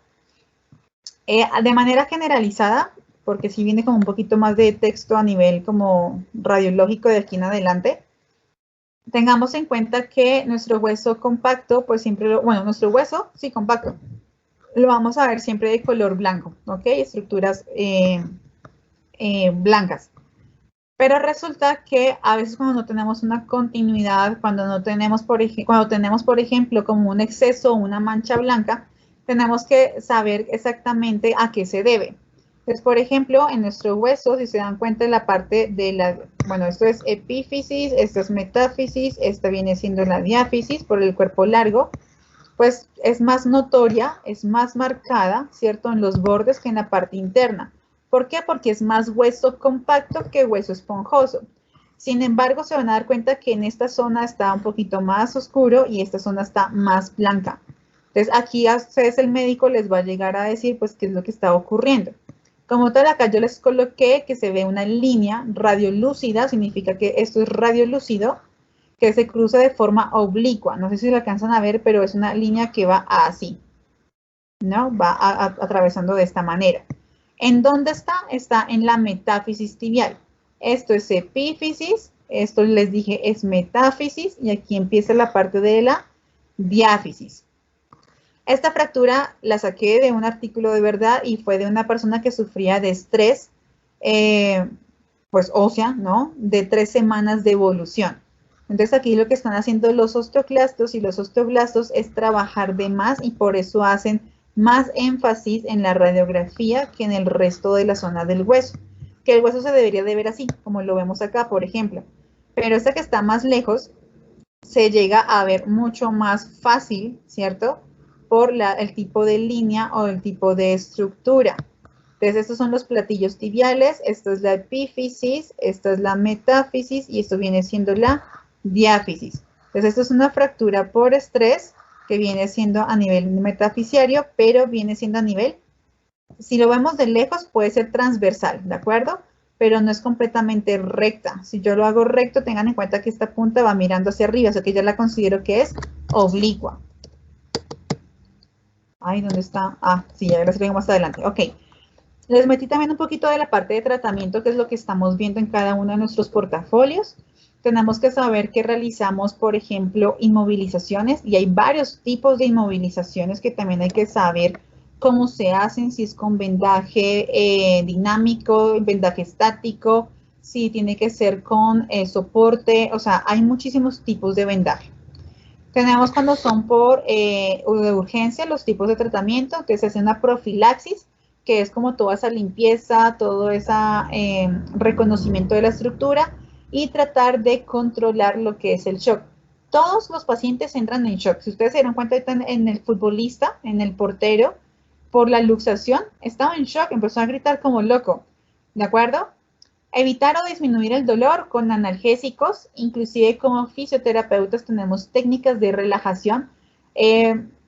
De manera generalizada, porque sí viene como un poquito más de texto a nivel como radiológico de aquí en adelante, tengamos en cuenta que nuestro hueso compacto, pues siempre, nuestro hueso, sí, compacto, lo vamos a ver siempre de color blanco, ¿ok? Estructuras blancas. Pero resulta que a veces cuando no tenemos una continuidad, cuando tenemos, por ejemplo, como un exceso o una mancha blanca, tenemos que saber exactamente a qué se debe. Entonces, por ejemplo, en nuestro hueso, si se dan cuenta de la parte de esto es epífisis, esto es metáfisis, esta viene siendo la diáfisis por el cuerpo largo, pues es más notoria, es más marcada, ¿cierto? En los bordes que en la parte interna. ¿Por qué? Porque es más hueso compacto que hueso esponjoso. Sin embargo, se van a dar cuenta que en esta zona está un poquito más oscuro y esta zona está más blanca. Entonces, aquí a ustedes el médico les va a llegar a decir, pues, qué es lo que está ocurriendo. Como tal, acá yo les coloqué que se ve una línea radiolúcida, significa que esto es radiolúcido, que se cruza de forma oblicua. No sé si lo alcanzan a ver, pero es una línea que va así, ¿no? Va atravesando de esta manera. ¿En dónde está? Está en la metáfisis tibial. Esto es epífisis Esto les dije es metáfisis y aquí empieza la parte de la diáfisis. Esta fractura la saqué de un artículo de verdad y fue de una persona que sufría de estrés, pues ósea, ¿no? De 3 semanas de evolución. Entonces aquí lo que están haciendo los osteoclastos y los osteoblastos es trabajar de más y por eso hacen más énfasis en la radiografía que en el resto de la zona del hueso. Que el hueso se debería de ver así, como lo vemos acá, por ejemplo. Pero esta que está más lejos se llega a ver mucho más fácil, ¿cierto? Por el tipo de línea o el tipo de estructura. Entonces, estos son los platillos tibiales, esto es la epífisis, esta es la metáfisis y esto viene siendo la diáfisis. Entonces, esto es una fractura por estrés que viene siendo a nivel metafisiario, pero viene siendo a nivel, si lo vemos de lejos, puede ser transversal, ¿de acuerdo? Pero no es completamente recta. Si yo lo hago recto, tengan en cuenta que esta punta va mirando hacia arriba, o sea que ya la considero que es oblicua. Ay, ¿dónde está? Ah, sí, ya la escribo más adelante. Ok. Les metí también un poquito de la parte de tratamiento, que es lo que estamos viendo en cada uno de nuestros portafolios. Tenemos que saber que realizamos, por ejemplo, inmovilizaciones, y hay varios tipos de inmovilizaciones que también hay que saber cómo se hacen, si es con vendaje dinámico, vendaje estático, si tiene que ser con soporte, o sea, hay muchísimos tipos de vendaje. Tenemos cuando son por de urgencia los tipos de tratamiento, que se hace una profilaxis, que es como toda esa limpieza, todo ese reconocimiento de la estructura y tratar de controlar lo que es el shock. Todos los pacientes entran en shock. Si ustedes se dieron cuenta en el futbolista, en el portero, por la luxación, estaba en shock, empezó a gritar como loco, ¿de acuerdo? Evitar o disminuir el dolor con analgésicos, inclusive como fisioterapeutas tenemos técnicas de relajación.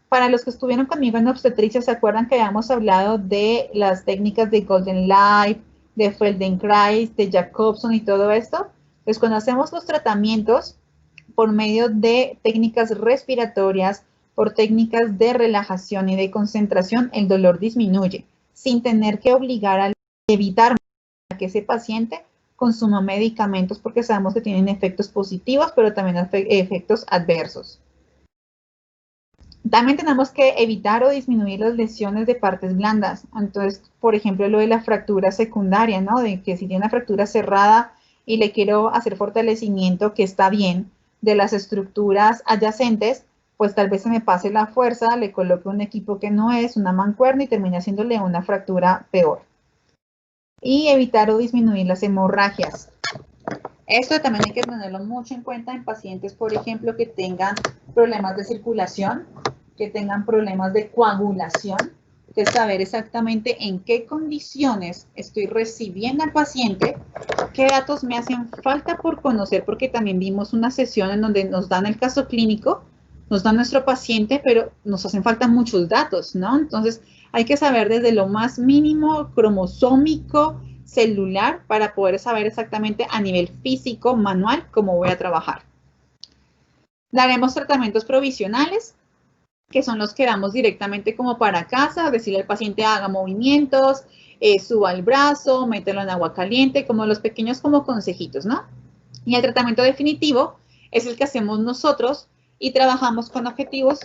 Para los que estuvieron conmigo en obstetricia, ¿se acuerdan que habíamos hablado de las técnicas de Golden Light, de Feldenkrais, de Jacobson y todo esto? Pues cuando hacemos los tratamientos por medio de técnicas respiratorias, por técnicas de relajación y de concentración, el dolor disminuye, sin tener que obligar a evitar que ese paciente consuma medicamentos porque sabemos que tienen efectos positivos, pero también efectos adversos. También tenemos que evitar o disminuir las lesiones de partes blandas. Entonces, por ejemplo, lo de la fractura secundaria, ¿no? De que si tiene una fractura cerrada y le quiero hacer fortalecimiento, que está bien, de las estructuras adyacentes, pues tal vez se me pase la fuerza, le coloque un equipo que no es, una mancuerna y termine haciéndole una fractura peor. Y evitar o disminuir las hemorragias. Esto también hay que tenerlo mucho en cuenta en pacientes, por ejemplo, que tengan problemas de circulación, que tengan problemas de coagulación, que saber exactamente en qué condiciones estoy recibiendo al paciente, qué datos me hacen falta por conocer, porque también vimos una sesión en donde nos dan el caso clínico, nos dan nuestro paciente, pero nos hacen falta muchos datos, ¿no? Entonces, hay que saber desde lo más mínimo, cromosómico, celular, para poder saber exactamente a nivel físico, manual, cómo voy a trabajar. Daremos tratamientos provisionales, que son los que damos directamente como para casa, decirle al paciente haga movimientos, suba el brazo, mételo en agua caliente, como los pequeños como consejitos, ¿no? Y el tratamiento definitivo es el que hacemos nosotros y trabajamos con objetivos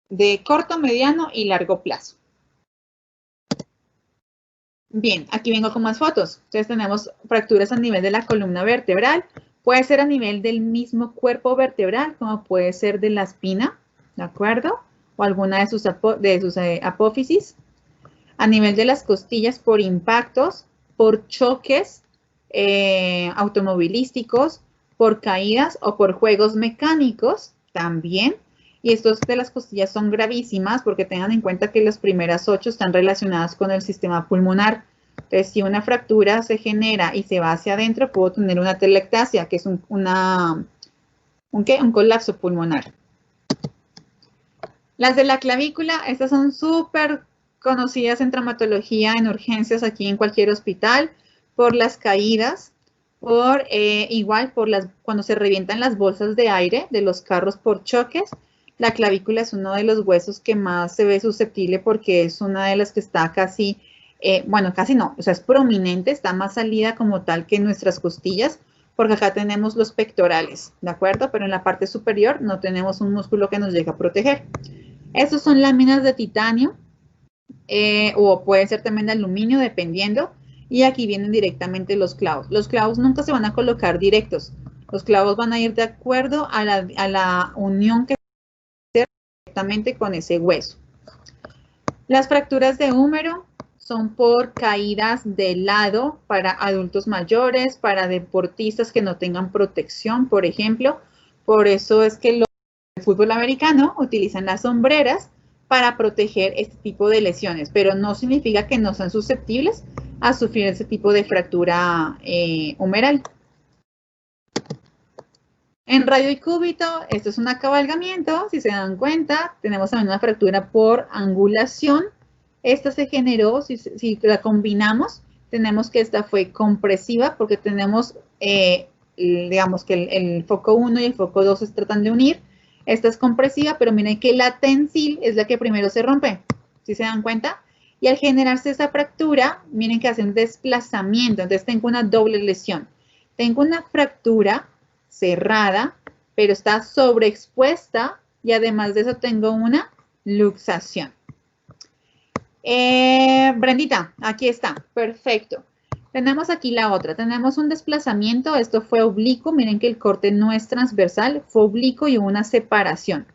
de corto, mediano y largo plazo. Bien, aquí vengo con más fotos. Entonces tenemos fracturas a nivel de la columna vertebral. Puede ser a nivel del mismo cuerpo vertebral, como puede ser de la espina, ¿de acuerdo? O alguna de sus apófisis. A nivel de las costillas por impactos, por choques automovilísticos, por caídas o por juegos mecánicos también. Y estos de las costillas son gravísimas porque tengan en cuenta que las primeras 8 están relacionadas con el sistema pulmonar. Entonces, si una fractura se genera y se va hacia adentro, puedo tener una telectasia, que es un colapso pulmonar. Las de la clavícula, estas son súper conocidas en traumatología, en urgencias, aquí en cualquier hospital, por las caídas, cuando se revientan las bolsas de aire de los carros por choques. La clavícula es uno de los huesos que más se ve susceptible porque es una de las que está casi, casi no, o sea, es prominente, está más salida como tal que nuestras costillas, porque acá tenemos los pectorales, ¿de acuerdo? Pero en la parte superior no tenemos un músculo que nos llegue a proteger. Estos son láminas de titanio, o puede ser también de aluminio, dependiendo. Y aquí vienen directamente los clavos. Los clavos nunca se van a colocar directos. Los clavos van a ir de acuerdo a la unión que se hace directamente con ese hueso. Las fracturas de húmero son por caídas de lado para adultos mayores, para deportistas que no tengan protección, por ejemplo. Por eso es que los del fútbol americano utilizan las sombreras para proteger este tipo de lesiones, pero no significa que no sean susceptibles a sufrir ese tipo de fractura humeral. En radio y cúbito, esto es un acabalgamiento, si se dan cuenta, tenemos también una fractura por angulación. Esta se generó, si la combinamos, tenemos que esta fue compresiva porque tenemos, digamos que el foco 1 y el foco 2 se tratan de unir. Esta es compresiva, pero miren que la tensil es la que primero se rompe, ¿sí se dan cuenta? Y al generarse esa fractura, miren que hace un desplazamiento, entonces tengo una doble lesión. Tengo una fractura cerrada, pero está sobreexpuesta y además de eso tengo una luxación. Brendita, aquí está, perfecto. Tenemos aquí la otra, tenemos un desplazamiento, esto fue oblicuo, miren que el corte no es transversal, fue oblicuo y hubo una separación.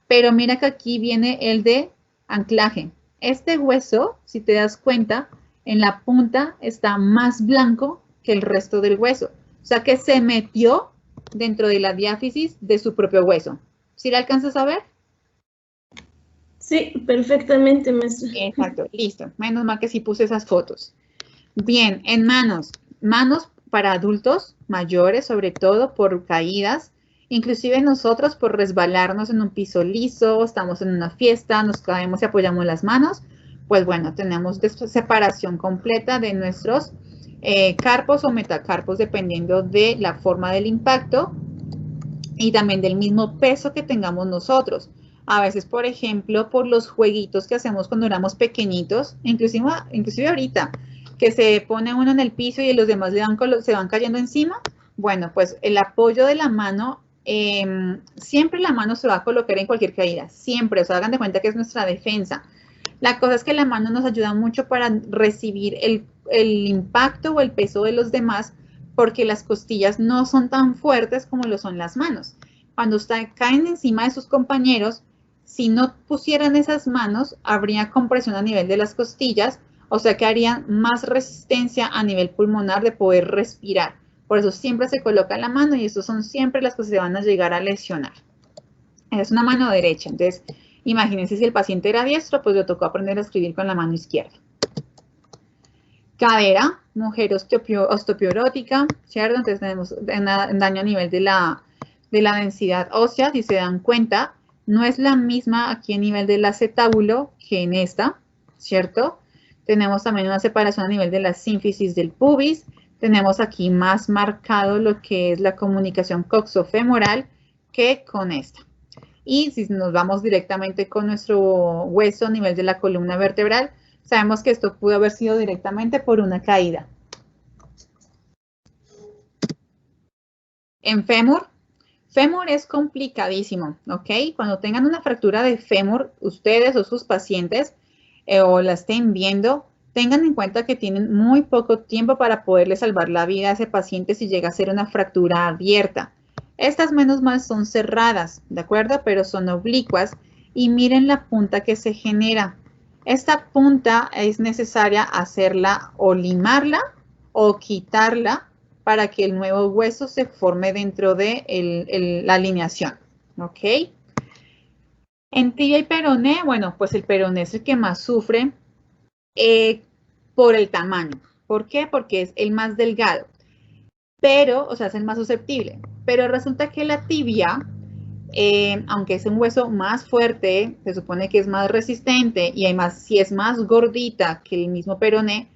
Pero mira que aquí viene el de anclaje. Este hueso, si te das cuenta, en la punta está más blanco que el resto del hueso. O sea que se metió dentro de la diáfisis de su propio hueso. ¿Sí la alcanzas a ver? Sí, perfectamente, maestra. Exacto, listo. Menos mal que sí puse esas fotos. Bien, en manos. Manos para adultos mayores, sobre todo por caídas. Inclusive nosotros por resbalarnos en un piso liso, estamos en una fiesta, nos caemos y apoyamos las manos. Pues bueno, tenemos separación completa de nuestros carpos o metacarpos dependiendo de la forma del impacto y también del mismo peso que tengamos nosotros. A veces, por ejemplo, por los jueguitos que hacemos cuando éramos pequeñitos, inclusive ahorita, que se pone uno en el piso y los demás se van cayendo encima. Bueno, pues el apoyo de la mano, siempre la mano se va a colocar en cualquier caída, siempre, o sea, hagan de cuenta que es nuestra defensa. La cosa es que la mano nos ayuda mucho para recibir el impacto o el peso de los demás, porque las costillas no son tan fuertes como lo son las manos. Cuando caen encima de sus compañeros, si no pusieran esas manos, habría compresión a nivel de las costillas, o sea que harían más resistencia a nivel pulmonar de poder respirar. Por eso siempre se coloca la mano y estos son siempre las que se van a llegar a lesionar. Es una mano derecha, entonces imagínense si el paciente era diestro, pues le tocó aprender a escribir con la mano izquierda. Cadera, mujer osteoporótica, ¿cierto? Entonces tenemos daño a nivel de la densidad ósea, si se dan cuenta, no es la misma aquí a nivel del acetábulo que en esta, ¿cierto? Tenemos también una separación a nivel de la sínfisis del pubis, tenemos aquí más marcado lo que es la comunicación coxofemoral que con esta. Y si nos vamos directamente con nuestro hueso a nivel de la columna vertebral, sabemos que esto pudo haber sido directamente por una caída. En fémur, fémur es complicadísimo, ¿ok? Cuando tengan una fractura de fémur, ustedes o sus pacientes o la estén viendo, tengan en cuenta que tienen muy poco tiempo para poderle salvar la vida a ese paciente si llega a ser una fractura abierta. Estas menos mal son cerradas, ¿de acuerdo? Pero son oblicuas y miren la punta que se genera. Esta punta es necesaria hacerla o limarla o quitarla para que el nuevo hueso se forme dentro de la alineación, ¿ok? En tibia y peroné, bueno, pues el peroné es el que más sufre por el tamaño. ¿Por qué? Porque es el más delgado, pero, o sea, es el más susceptible. Pero resulta que la tibia, aunque es un hueso más fuerte, se supone que es más resistente y además si es más gordita que el mismo peroné,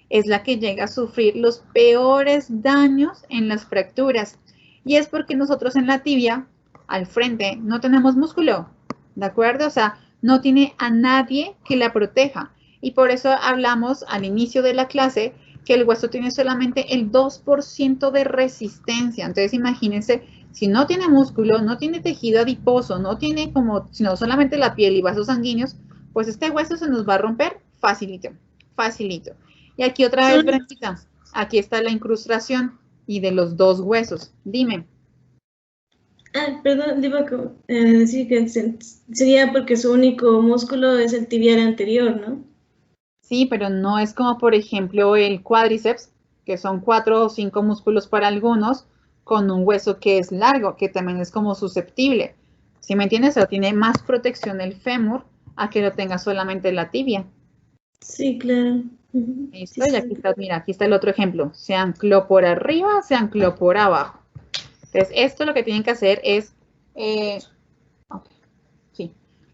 es la que llega a sufrir los peores daños en las fracturas. Y es porque nosotros en la tibia, al frente, no tenemos músculo, ¿de acuerdo? O sea, no tiene a nadie que la proteja. Y por eso hablamos al inicio de la clase que el hueso tiene solamente el 2% de resistencia. Entonces, imagínense, si no tiene músculo, no tiene tejido adiposo, no tiene sino solamente la piel y vasos sanguíneos, pues este hueso se nos va a romper facilito, facilito. Y aquí otra vez, Brendita, aquí está la incrustación y de los dos huesos. Dime. Perdón, iba a decir que sería porque su único músculo es el tibial anterior, ¿no? Sí, pero no es como, por ejemplo, el cuádriceps, que son 4 o 5 músculos para algunos, con un hueso que es largo, que también es como susceptible. ¿Sí me entiendes? O tiene más protección el fémur a que lo tenga solamente la tibia. Sí, claro. ¿Listo? Y aquí está, mira, aquí está el otro ejemplo. Se ancló por arriba, se ancló por abajo. Entonces, esto lo que tienen que hacer es,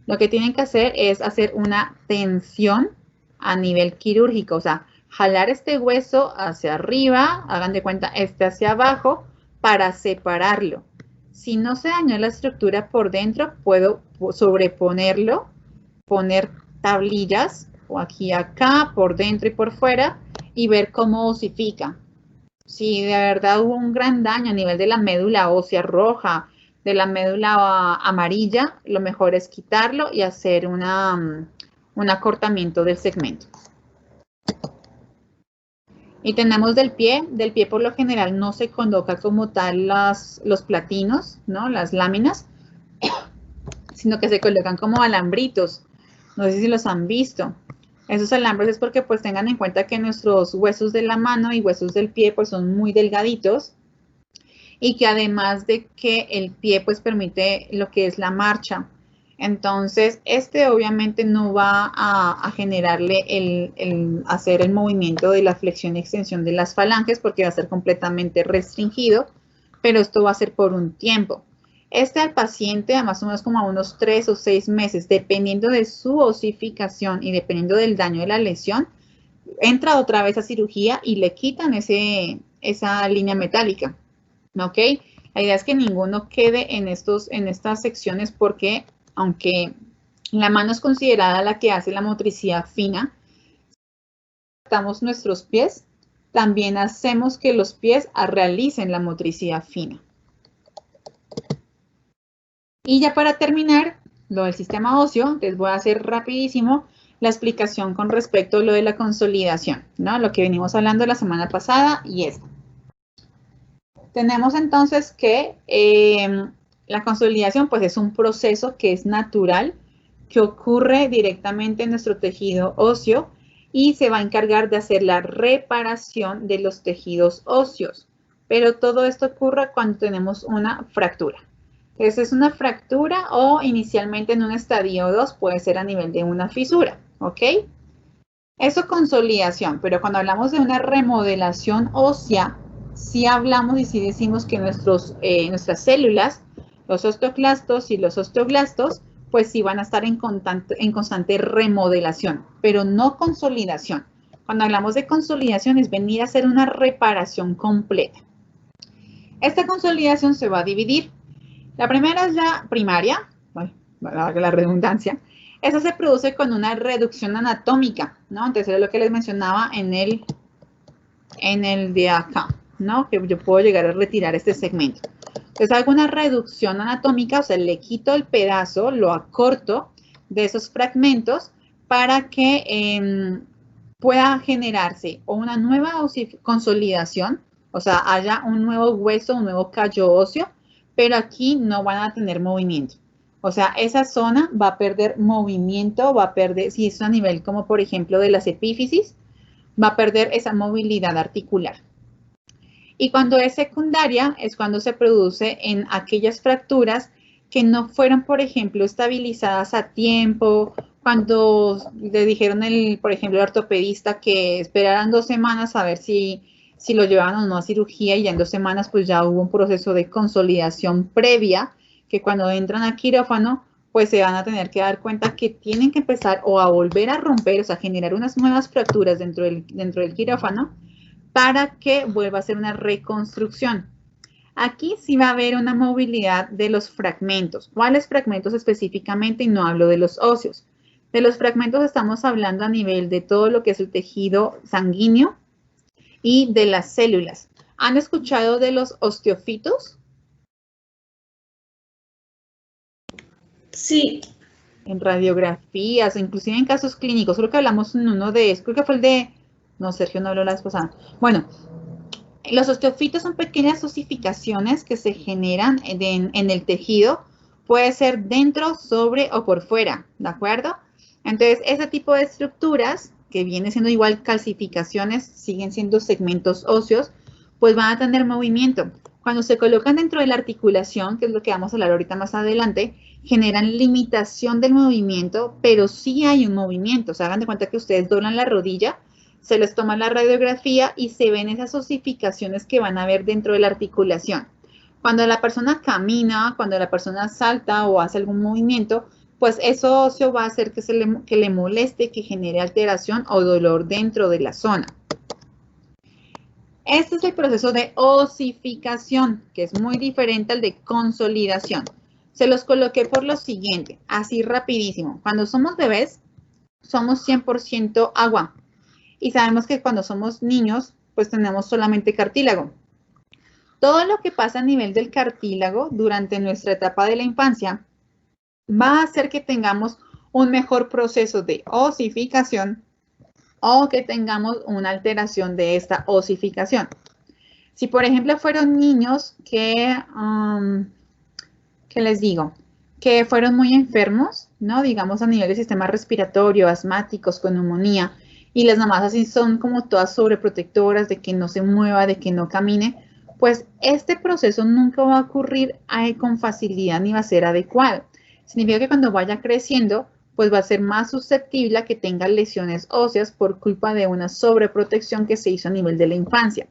lo que tienen que hacer es hacer una tensión a nivel quirúrgico, o sea, jalar este hueso hacia arriba, hagan de cuenta este hacia abajo, para separarlo. Si no se dañó la estructura por dentro, puedo sobreponerlo, poner tablillas, o aquí acá, por dentro y por fuera, y ver cómo osifica. Si de verdad hubo un gran daño a nivel de la médula ósea roja, de la médula amarilla, lo mejor es quitarlo y hacer un acortamiento del segmento. Y tenemos del pie por lo general no se coloca como tal los platinos, ¿no? Las láminas, sino que se colocan como alambritos. No sé si los han visto. Esos alambres es porque pues tengan en cuenta que nuestros huesos de la mano y huesos del pie pues son muy delgaditos y que además de que el pie pues permite lo que es la marcha. Entonces, obviamente no va a generarle hacer el movimiento de la flexión y extensión de las falanges porque va a ser completamente restringido, pero esto va a ser por un tiempo. Al paciente, a más o menos como a unos 3 o 6 meses, dependiendo de su osificación y dependiendo del daño de la lesión, entra otra vez a cirugía y le quitan esa línea metálica. ¿Ok? La idea es que ninguno quede en estas secciones porque, aunque la mano es considerada la que hace la motricidad fina, si tratamos nuestros pies, también hacemos que los pies realicen la motricidad fina. Y ya para terminar, lo del sistema óseo, les voy a hacer rapidísimo la explicación con respecto a lo de la consolidación, ¿no? Lo que venimos hablando la semana pasada y esta. Tenemos entonces que la consolidación pues es un proceso que es natural, que ocurre directamente en nuestro tejido óseo y se va a encargar de hacer la reparación de los tejidos óseos. Pero todo esto ocurre cuando tenemos una fractura. Esa es una fractura o inicialmente en un estadio 2 puede ser a nivel de una fisura, ¿ok? Eso consolidación, pero cuando hablamos de una remodelación ósea, sí hablamos y sí decimos que nuestras células, los osteoclastos y los osteoblastos, pues sí van a estar en constante remodelación, pero no consolidación. Cuando hablamos de consolidación es venir a hacer una reparación completa. Esta consolidación se va a dividir. La primera es la primaria, bueno, la redundancia. Esa se produce con una reducción anatómica, ¿no? Entonces es lo que les mencionaba en el de acá, ¿no? Que yo puedo llegar a retirar este segmento. Entonces hago una reducción anatómica, o sea, le quito el pedazo, lo acorto de esos fragmentos para que pueda generarse o una nueva consolidación, o sea, haya un nuevo hueso, un nuevo callo óseo, pero aquí no van a tener movimiento. O sea, esa zona va a perder movimiento, va a perder, si es a nivel como por ejemplo de las epífisis, va a perder esa movilidad articular. Y cuando es secundaria es cuando se produce en aquellas fracturas que no fueron, por ejemplo, estabilizadas a tiempo, cuando le dijeron, por ejemplo, el ortopedista que esperaran 2 semanas a ver si lo llevaban o no a cirugía y ya en 2 semanas pues ya hubo un proceso de consolidación previa que cuando entran a quirófano pues se van a tener que dar cuenta que tienen que empezar o a volver a romper, o sea, generar unas nuevas fracturas dentro del quirófano para que vuelva a ser una reconstrucción. Aquí sí va a haber una movilidad de los fragmentos. ¿Cuáles fragmentos específicamente? Y no hablo de los óseos. De los fragmentos estamos hablando a nivel de todo lo que es el tejido sanguíneo, y de las células. ¿Han escuchado de los osteofitos? Sí. En radiografías, inclusive en casos clínicos. Creo que hablamos en uno de estos. Creo que fue el de... No, Sergio no habló la vez pasada. Bueno, los osteofitos son pequeñas osificaciones que se generan en el tejido. Puede ser dentro, sobre o por fuera, ¿de acuerdo? Entonces, ese tipo de estructuras, que viene siendo igual calcificaciones, siguen siendo segmentos óseos, pues van a tener movimiento. Cuando se colocan dentro de la articulación, que es lo que vamos a hablar ahorita más adelante, generan limitación del movimiento, pero sí hay un movimiento. O sea, hagan de cuenta que ustedes doblan la rodilla, se les toma la radiografía y se ven esas osificaciones que van a ver dentro de la articulación. Cuando la persona camina, cuando la persona salta o hace algún movimiento, pues eso óseo va a hacer que le moleste, que genere alteración o dolor dentro de la zona. Este es el proceso de osificación, que es muy diferente al de consolidación. Se los coloqué por lo siguiente, así rapidísimo. Cuando somos bebés, somos 100% agua. Y sabemos que cuando somos niños, pues tenemos solamente cartílago. Todo lo que pasa a nivel del cartílago durante nuestra etapa de la infancia va a hacer que tengamos un mejor proceso de osificación o que tengamos una alteración de esta osificación. Si, por ejemplo, fueron niños que, ¿qué les digo? Que fueron muy enfermos, ¿no? Digamos a nivel del sistema respiratorio, asmáticos, con neumonía, y las mamás así son como todas sobreprotectoras de que no se mueva, de que no camine, pues este proceso nunca va a ocurrir con facilidad ni va a ser adecuado. Significa que cuando vaya creciendo, pues va a ser más susceptible a que tenga lesiones óseas por culpa de una sobreprotección que se hizo a nivel de la infancia.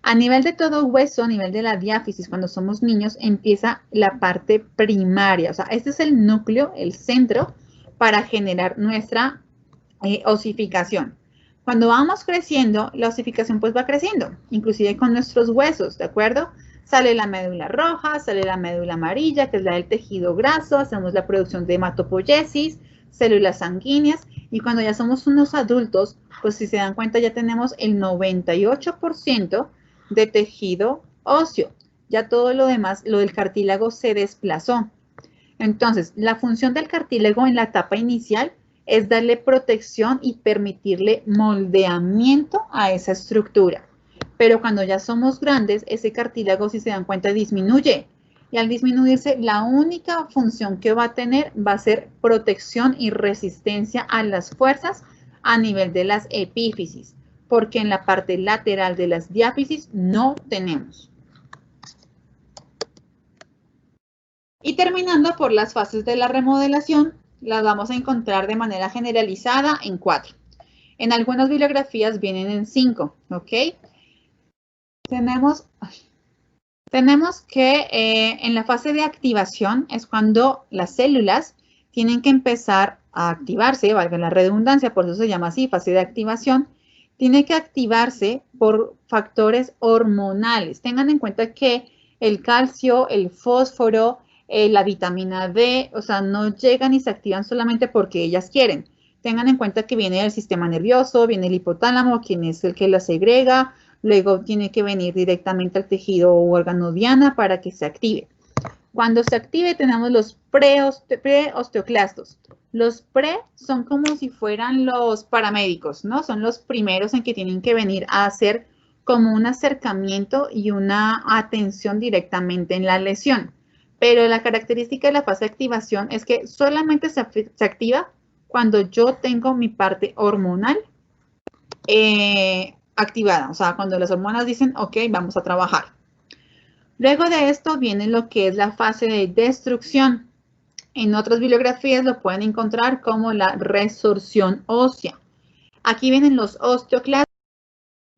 A nivel de todo hueso, a nivel de la diáfisis, cuando somos niños, empieza la parte primaria. O sea, este es el núcleo, el centro, para generar nuestra osificación. Cuando vamos creciendo, la osificación pues va creciendo, inclusive con nuestros huesos, ¿de acuerdo? Sale la médula roja, sale la médula amarilla, que es la del tejido graso, hacemos la producción de hematopoiesis, células sanguíneas, y cuando ya somos unos adultos, pues si se dan cuenta ya tenemos el 98% de tejido óseo. Ya todo lo demás, lo del cartílago se desplazó. Entonces, la función del cartílago en la etapa inicial es darle protección y permitirle moldeamiento a esa estructura. Pero cuando ya somos grandes, ese cartílago, si se dan cuenta, disminuye. Y al disminuirse, la única función que va a tener va a ser protección y resistencia a las fuerzas a nivel de las epífisis, porque en la parte lateral de las diáfisis no tenemos. Y terminando por las fases de la remodelación, las vamos a encontrar de manera generalizada en 4. En algunas bibliografías vienen en 5, ¿ok? Tenemos que en la fase de activación es cuando las células tienen que empezar a activarse, valga la redundancia, por eso se llama así, fase de activación. Tiene que activarse por factores hormonales. Tengan en cuenta que el calcio, el fósforo, la vitamina D, o sea, no llegan y se activan solamente porque ellas quieren. Tengan en cuenta que viene el sistema nervioso, viene el hipotálamo, quien es el que la segrega, luego tiene que venir directamente al tejido o órgano diana para que se active. Cuando se active tenemos los preosteoclastos. Los pre son como si fueran los paramédicos, ¿no? Son los primeros en que tienen que venir a hacer como un acercamiento y una atención directamente en la lesión. Pero la característica de la fase de activación es que solamente se activa cuando yo tengo mi parte hormonal activada. O sea, cuando las hormonas dicen, ok, vamos a trabajar. Luego de esto viene lo que es la fase de destrucción. En otras bibliografías lo pueden encontrar como la resorción ósea. Aquí vienen los osteoclastos.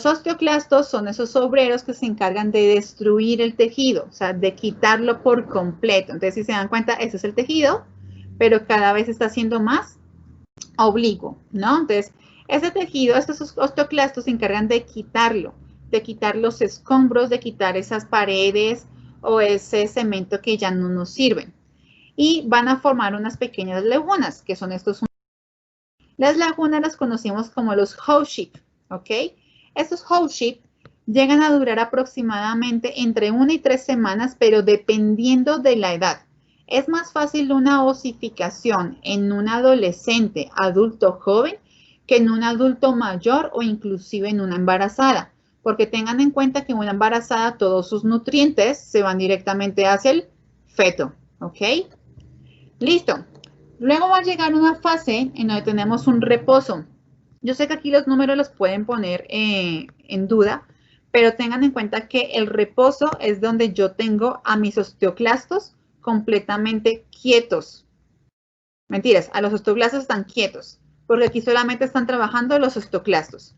Los osteoclastos son esos obreros que se encargan de destruir el tejido, o sea, de quitarlo por completo. Entonces, si se dan cuenta, ese es el tejido, pero cada vez está siendo más oblicuo, ¿no? Entonces, ese tejido, estos osteoclastos se encargan de quitarlo, de quitar los escombros, de quitar esas paredes o ese cemento que ya no nos sirven. Y van a formar unas pequeñas lagunas, que son estos. Las lagunas las conocemos como los host sheep, ¿ok? Estos host sheet llegan a durar aproximadamente entre 1 y 3 semanas, pero dependiendo de la edad. Es más fácil una osificación en un adolescente, adulto joven, que en un adulto mayor o inclusive en una embarazada, porque tengan en cuenta que en una embarazada todos sus nutrientes se van directamente hacia el feto, ¿ok? Listo. Luego va a llegar una fase en donde tenemos un reposo. Yo sé que aquí los números los pueden poner en duda, pero tengan en cuenta que el reposo es donde yo tengo a mis osteoclastos completamente quietos. Mentiras, a los osteoclastos están quietos, porque aquí solamente están trabajando los osteoclastos.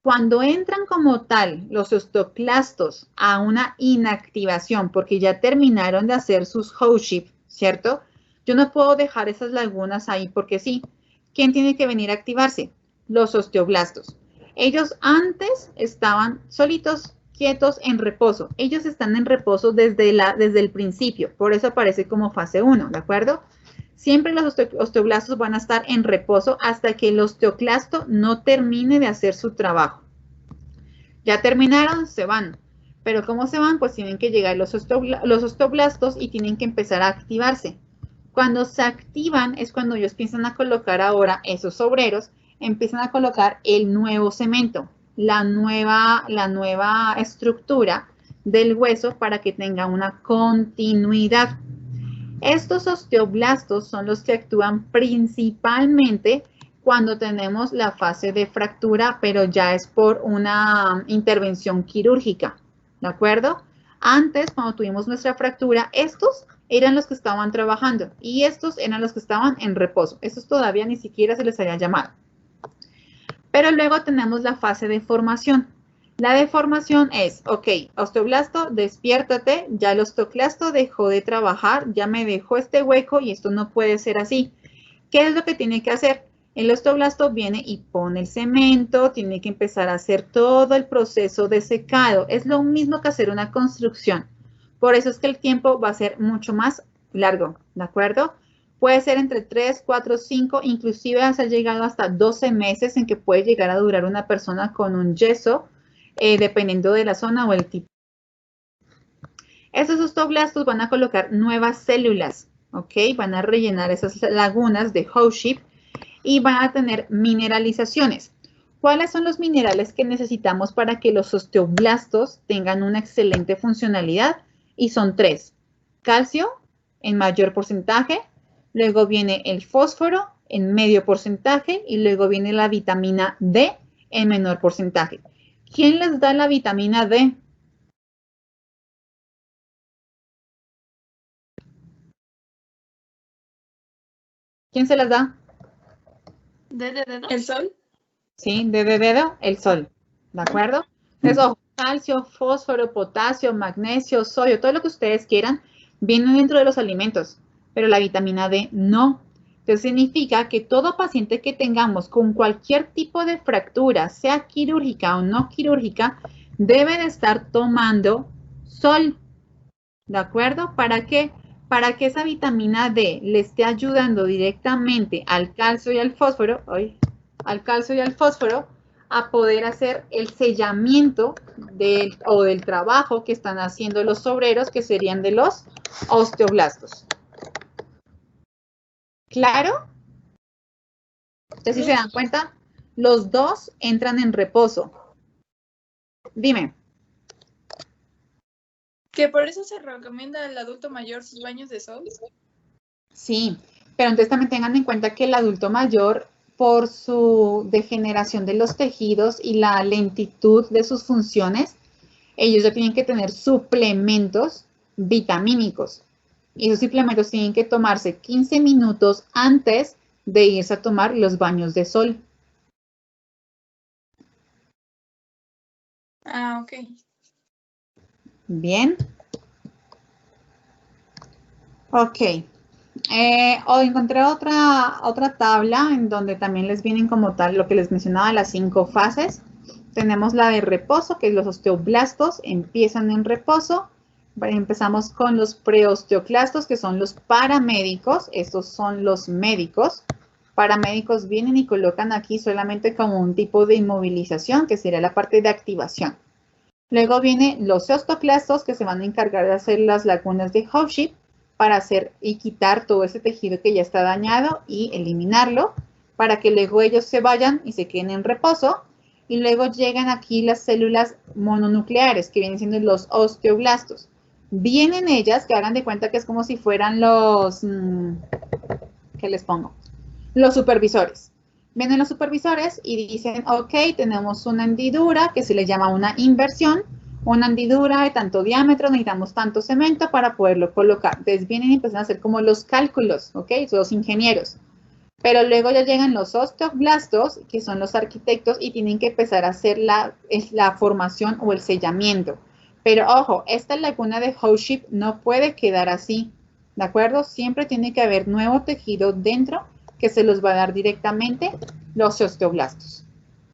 Cuando entran como tal los osteoclastos a una inactivación, porque ya terminaron de hacer sus host sheet, ¿cierto? Yo no puedo dejar esas lagunas ahí porque sí. ¿Quién tiene que venir a activarse? Los osteoblastos. Ellos antes estaban solitos, quietos, en reposo. Ellos están en reposo desde el principio. Por eso aparece como fase 1, ¿de acuerdo? Siempre los osteoblastos van a estar en reposo hasta que el osteoclasto no termine de hacer su trabajo. Ya terminaron, se van. Pero ¿cómo se van? Pues tienen que llegar los osteoblastos y tienen que empezar a activarse. Cuando se activan es cuando ellos empiezan a colocar ahora esos obreros, empiezan a colocar el nuevo cemento, la nueva estructura del hueso para que tenga una continuidad. Estos osteoblastos son los que actúan principalmente cuando tenemos la fase de fractura, pero ya es por una intervención quirúrgica, ¿de acuerdo? Antes, cuando tuvimos nuestra fractura, estos eran los que estaban trabajando y estos eran los que estaban en reposo. Estos todavía ni siquiera se les había llamado. Pero luego tenemos la fase de formación. La deformación es, ok, osteoblasto, despiértate, ya el osteoclasto dejó de trabajar, ya me dejó este hueco y esto no puede ser así. ¿Qué es lo que tiene que hacer? El osteoblasto viene y pone el cemento, tiene que empezar a hacer todo el proceso de secado. Es lo mismo que hacer una construcción. Por eso es que el tiempo va a ser mucho más largo, ¿de acuerdo? Puede ser entre 3, 4, 5, inclusive ha llegado hasta 12 meses en que puede llegar a durar una persona con un yeso, dependiendo de la zona o el tipo. Esos osteoblastos van a colocar nuevas células, ¿ok? Van a rellenar esas lagunas de host sheet y van a tener mineralizaciones. ¿Cuáles son los minerales que necesitamos para que los osteoblastos tengan una excelente funcionalidad? Y son 3. Calcio en mayor porcentaje, luego viene el fósforo en medio porcentaje y luego viene la vitamina D en menor porcentaje. ¿Quién les da la vitamina D? ¿Quién se las da? ¿D de dedo? ¿El sol? Sí, D de dedo, el sol. ¿De acuerdo? Entonces, ojo, calcio, fósforo, potasio, magnesio, sodio, todo lo que ustedes quieran, viene dentro de los alimentos, pero la vitamina D no. Entonces, significa que todo paciente que tengamos con cualquier tipo de fractura, sea quirúrgica o no quirúrgica, debe de estar tomando sol. ¿De acuerdo? ¿Para qué? Para que esa vitamina D le esté ayudando directamente al calcio y al fósforo, a poder hacer el sellamiento del trabajo que están haciendo los obreros, que serían de los osteoblastos. ¿Claro? Entonces, si se dan cuenta, los dos entran en reposo. Dime. ¿Que por eso se recomienda al adulto mayor sus baños de sol? Sí, pero entonces también tengan en cuenta que el adulto mayor, por su degeneración de los tejidos y la lentitud de sus funciones, ellos ya tienen que tener suplementos vitamínicos. Y esos suplementos tienen que tomarse 15 minutos antes de irse a tomar los baños de sol. Ah, ok. Bien. Ok. Hoy encontré otra tabla en donde también les vienen como tal lo que les mencionaba, las 5 fases. Tenemos la de reposo, que los osteoblastos empiezan en reposo. Empezamos con los preosteoclastos, que son los paramédicos. Estos son los médicos. paramédicos vienen y colocan aquí solamente como un tipo de inmovilización, que sería la parte de activación. Luego vienen los osteoclastos, que se van a encargar de hacer las lagunas de Howship para hacer y quitar todo ese tejido que ya está dañado y eliminarlo, para que luego ellos se vayan y se queden en reposo. Y luego llegan aquí las células mononucleares, que vienen siendo los osteoblastos. Vienen ellas, que hagan de cuenta que es como si fueran los, ¿qué les pongo? Los supervisores. Vienen los supervisores y dicen, ok, tenemos una hendidura que se le llama una inversión, una hendidura de tanto diámetro, necesitamos tanto cemento para poderlo colocar. Entonces vienen y empiezan a hacer como los cálculos, ok, los ingenieros. Pero luego ya llegan los osteoblastos, que son los arquitectos, y tienen que empezar a hacer la formación o el sellamiento. Pero ojo, esta laguna de Howship no puede quedar así, ¿de acuerdo? Siempre tiene que haber nuevo tejido dentro que se los va a dar directamente los osteoblastos.